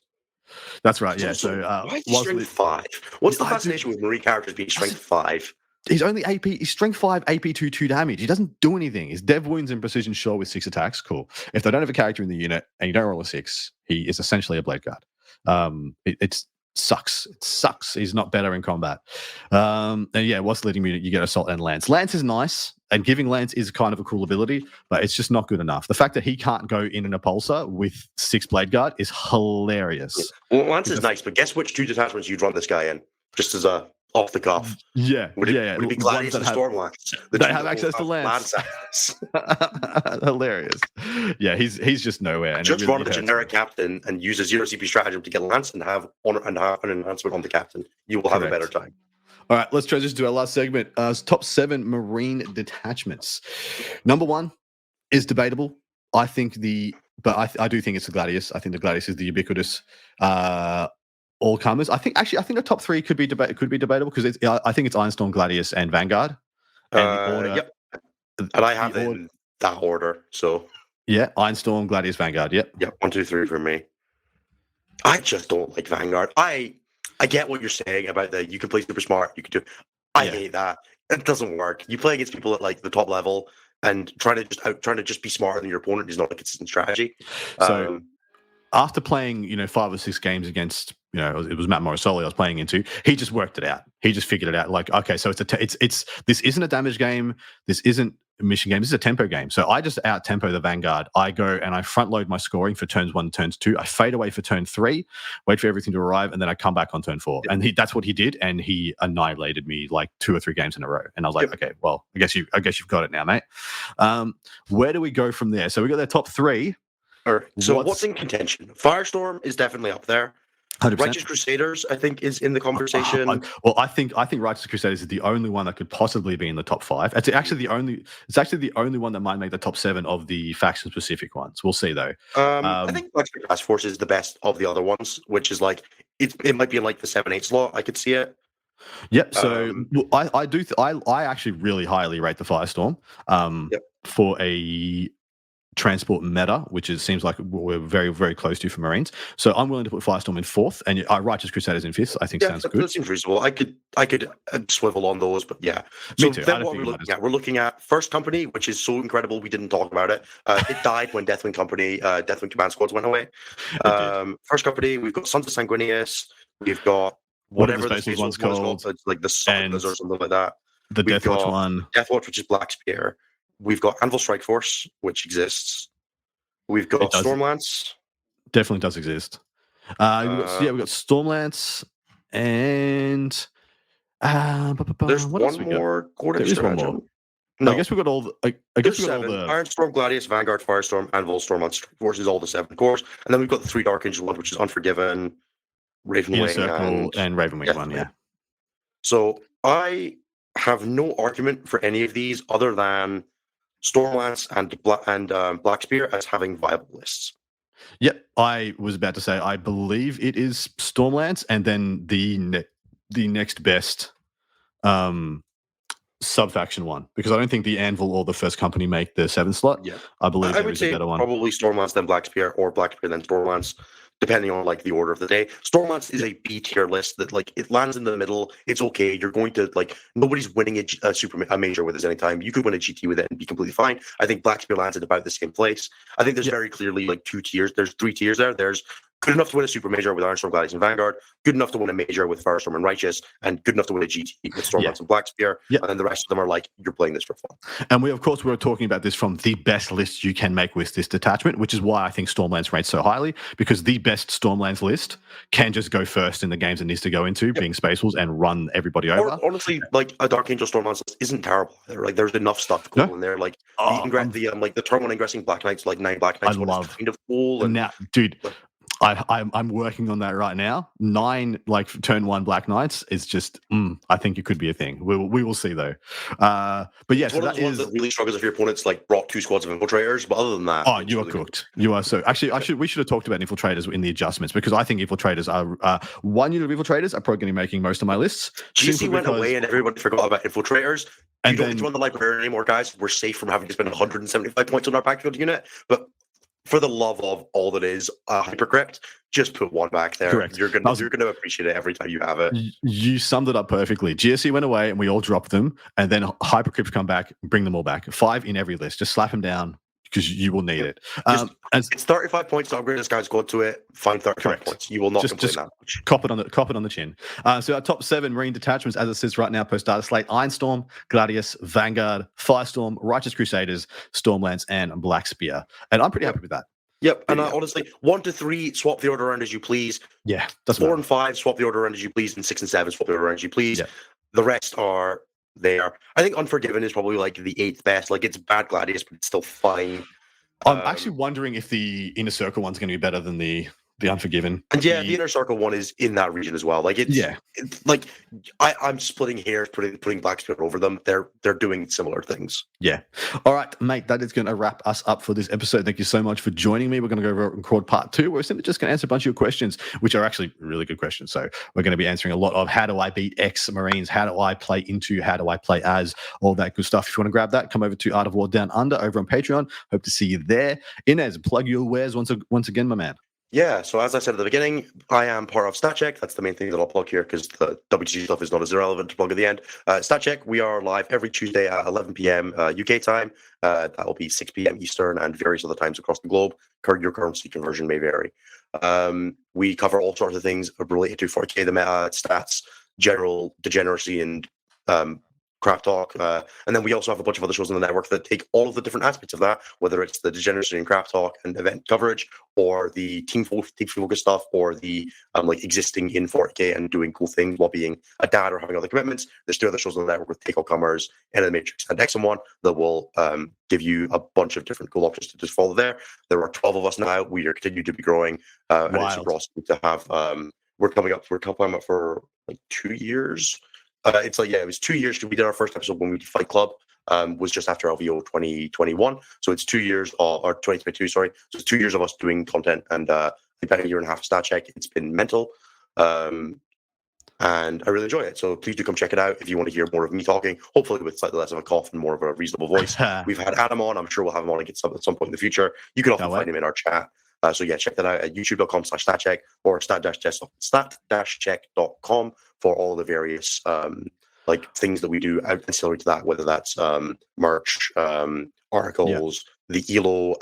That's right. Yeah. So why is he strength 5? What's the fascination with Marine characters being strength 5? He's only AP. He's strength 5, AP 2 damage. He doesn't do anything. His dev wounds and precision sure with 6 attacks. Cool. If they don't have a character in the unit and you don't roll a 6, he is essentially a blade guard. It sucks. It sucks. He's not better in combat. And yeah, what's leading me? You get assault and lance. Lance is nice, and giving lance is kind of a cool ability, but it's just not good enough. The fact that he can't go in an repulsor with 6 blade guard is hilarious. Well, lance is nice, but guess which 2 detachments you'd run this guy in? Just as a off the cuff. Yeah. Would it be Gladius and Stormlance? They have access to lance. Hilarious. Yeah, he's just nowhere. And just run the generic captain and use a 0 CP stratagem to get lance and have an enhancement on the captain. You will have a better time. All right, let's transition to our last segment. Top 7 Marine detachments. Number 1 is debatable. I think I do think it's the Gladius. I think the Gladius is the ubiquitous all comers. I think the top 3 could be debatable because I think it's Ironstorm, Gladius, and Vanguard. And the order, yep. And I have it in that order. So yeah, Ironstorm, Gladius, Vanguard. Yep. Yeah, 1, 2, 3 for me. I just don't like Vanguard. I get what you're saying about that. You can play super smart. You can do. I hate that. It doesn't work. You play against people at like the top level and trying to just be smarter than your opponent is not a consistent strategy. So after playing 5 or 6 games against it was Matt Morrisoli I was playing into, he just worked it out. He just figured it out. Like, okay, so it's this isn't a damage game. This isn't a mission game. This is a tempo game. So I just out tempo the Vanguard. I go and I front load my scoring for turns 1, turns 2. I fade away for turn 3, wait for everything to arrive, and then I come back on turn 4. And that's what he did, and he annihilated me like 2 or 3 games in a row. And I was like, okay, well, I guess you've got it now, mate. Where do we go from there? So we got their top 3. So what's in contention? Firestorm is definitely up there. 100%. Righteous Crusaders, I think, is in the conversation. I think Righteous Crusaders is the only one that could possibly be in the top 5. It's actually the only one that might make the top 7 of the faction specific ones. We'll see though. I think Black Task Force is the best of the other ones, which is like it might be in like the 7-8 slot. I could see it. Yep. So I actually really highly rate the Firestorm for a transport meta, which seems like we're very, very close to for Marines. So I'm willing to put Firestorm in 4th and Righteous Crusaders in 5th. I think sounds good. That seems reasonable. I could swivel on those, but yeah. Me too. Then what we're looking at First Company, which is so incredible we didn't talk about it. It died when Deathwing Command Squads went away. First Company, we've got Sons of Sanguinius, we've got whatever the Space one's called. It's like the Salamanders or something like that. The Deathwatch one. Deathwatch, which is Black Spear. We've got Anvil Strike Force, which exists. We've got Stormlance. Definitely does exist. We've got Stormlance and there's one more. There's one more. No, I guess we've got all. I guess we've got all the Ironstorm, Gladius, Vanguard, Firestorm, Anvil, Stormlance, Strike Force is all the 7 cores, and then we've got the 3 Dark Angel ones, which is Unforgiven, Ravenwing, and Ravenwing one. Yeah. So I have no argument for any of these other than Stormlance and Black Spear as having viable lists. Yep, I was about to say I believe it is Stormlance, and then the next best sub-faction one, because I don't think the Anvil or the First Company make the 7th slot. Yeah, I believe I would say a better one. Probably Stormlance then Black Spear, or Black Spear then Stormlance, depending on like the order of the day. Stormlance is a B tier list that like it lands in the middle. It's okay. You're going to like nobody's winning a major with us anytime. You could win a GT with it and be completely fine. I think Black Spear lands in about the same place. I think there's very clearly like 2 tiers. There's 3 tiers there. There's good enough to win a super major with Ironstorm, Gladius, and Vanguard. Good enough to win a major with Firestorm and Righteous, and good enough to win a GT with Stormlance and Black Spear. And then the rest of them are like you're playing this for fun. And we're talking about this from the best list you can make with this detachment, which is why I think Stormlance rates so highly, because the best Stormlance list can just go first in the games it needs to go into, being Space Wolves, and run everybody over. Honestly, like a Dark Angel Stormlance list isn't terrible. Like there's enough stuff cool in there. Like the turn 1 ingressing Black Knights, like 9 Black Knights. I love kind of cool. And now, dude. I'm working on that right now. 9 like turn 1 Black Knights is just I think it could be a thing. We will see though. But yes, It's one of those ones that really struggles if your opponent's like brought 2 squads of infiltrators. But other than that, oh, you are really cooked. You are so actually. We should have talked about infiltrators in the adjustments because I think infiltrators are one unit of infiltrators are probably going to be making most of my lists. GC went away and everybody forgot about infiltrators. You don't need to run the librarian anymore, guys. We're safe from having to spend 175 points on our backfield unit. But for the love of all that is hypercrypt, just put 1 back there. Correct. You're gonna appreciate it every time you have it. You summed it up perfectly. GSC went away and we all dropped them, and then hypercrypt come back, bring them all back. 5 in every list. Just slap them down because you will need it. It's 35 points to upgrade this guy's squad to it. Find 35 points. You will not complain that much. Cop it on the chin. So our top 7 Marine detachments, as it says right now, post-dataslate: Ironstorm, Gladius, Vanguard, Firestorm, Righteous Crusaders, Stormlance, and Black Spear. And I'm pretty happy with that. Yep, and honestly, 1 to 3, swap the order around as you please. Yeah, that's 4 and 5, swap the order around as you please, and 6 and 7, swap the order around as you please. Yeah. The rest are there. I think Unforgiven is probably like the 8th best. Like, it's bad Gladius, but it's still fine. I'm actually wondering if the Inner Circle one's going to be better than the Unforgiven. And the Inner Circle one is in that region as well. Like it's like I'm splitting hairs, putting Black Spear over them. They're doing similar things. Yeah. All right, mate. That is going to wrap us up for this episode. Thank you so much for joining me. We're going to go record part 2. We're simply just going to answer a bunch of your questions, which are actually really good questions. So we're going to be answering a lot of how do I beat X Marines? How do I play into? How do I play as? All that good stuff. If you want to grab that, come over to Art of War Down Under over on Patreon. Hope to see you there. Inez, plug your wares once again, my man. Yeah, so as I said at the beginning, I am part of StatCheck. That's the main thing that I'll plug here because the WTG stuff is not as irrelevant to plug at the end. StatCheck, we are live every Tuesday at 11 p.m. UK time. That will be 6 p.m. Eastern and various other times across the globe. Your currency conversion may vary. We cover all sorts of things related to 40k, the meta, stats, general degeneracy, and craft talk, and then we also have a bunch of other shows on the network that take all of the different aspects of that, whether it's the degeneracy and craft talk and event coverage, or the team focus stuff, or the like existing in 40k and doing cool things while being a dad or having other commitments. There's 2 other shows on the network with Take All Comers, and the Matrix, and X1 that will give you a bunch of different cool options to just follow there. There are 12 of us now. We are continuing to be growing, and it's super awesome to have. We're coming up for like 2 years. It's like, it was 2 years. We did our first episode when we did Fight Club, was just after LVO 2021. So it's 2 years, or 2022, sorry. So it's 2 years of us doing content, and about a year and a half of StatCheck. It's been mental, and I really enjoy it. So please do come check it out if you want to hear more of me talking, hopefully with slightly less of a cough and more of a reasonable voice. We've had Adam on. I'm sure we'll have him on again at some point in the future. You can often find him in our chat. So yeah, check that out at youtube.com/statcheck or stat-check.com for all the various like things that we do ancillary to that, whether that's merch, articles, the ELO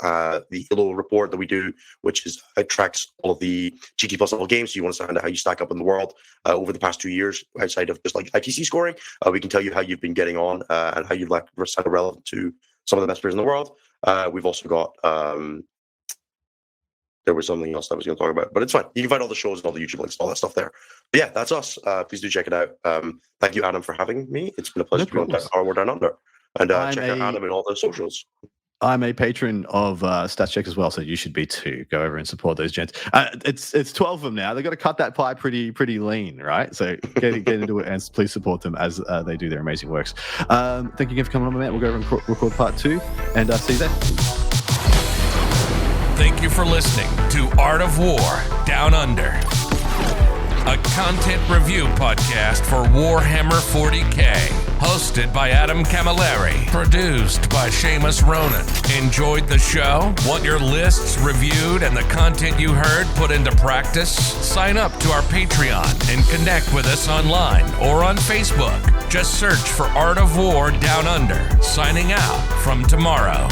report that we do, which is it tracks all of the GT plus level games. So you want to find out how you stack up in the world over the past 2 years, outside of just like ITC scoring. We can tell you how you've been getting on and how you like relevant to some of the best players in the world. We've also got there was something else I was going to talk about, but it's fine. You can find all the shows and all the YouTube links and all that stuff there. But yeah, that's us. Please do check it out. Thank you, Adam, for having me. It's been a pleasure to be on Our War Down Under. And check out Adam and all the socials. I'm a patron of StatCheck as well, so you should be too. Go over and support those gents. It's 12 of them now. They've got to cut that pie pretty lean, right? So get into it and please support them as they do their amazing works. Thank you again for coming on, man. We'll go over and record part 2 and see you there. Thank you for listening to Art of War Down Under, a content review podcast for Warhammer 40k, hosted by Adam Camilleri, produced by Seamus Ronan. Enjoyed the show? Want your lists reviewed and the content you heard put into practice? Sign up to our Patreon and connect with us online or on Facebook. Just search for Art of War Down Under. Signing out from tomorrow.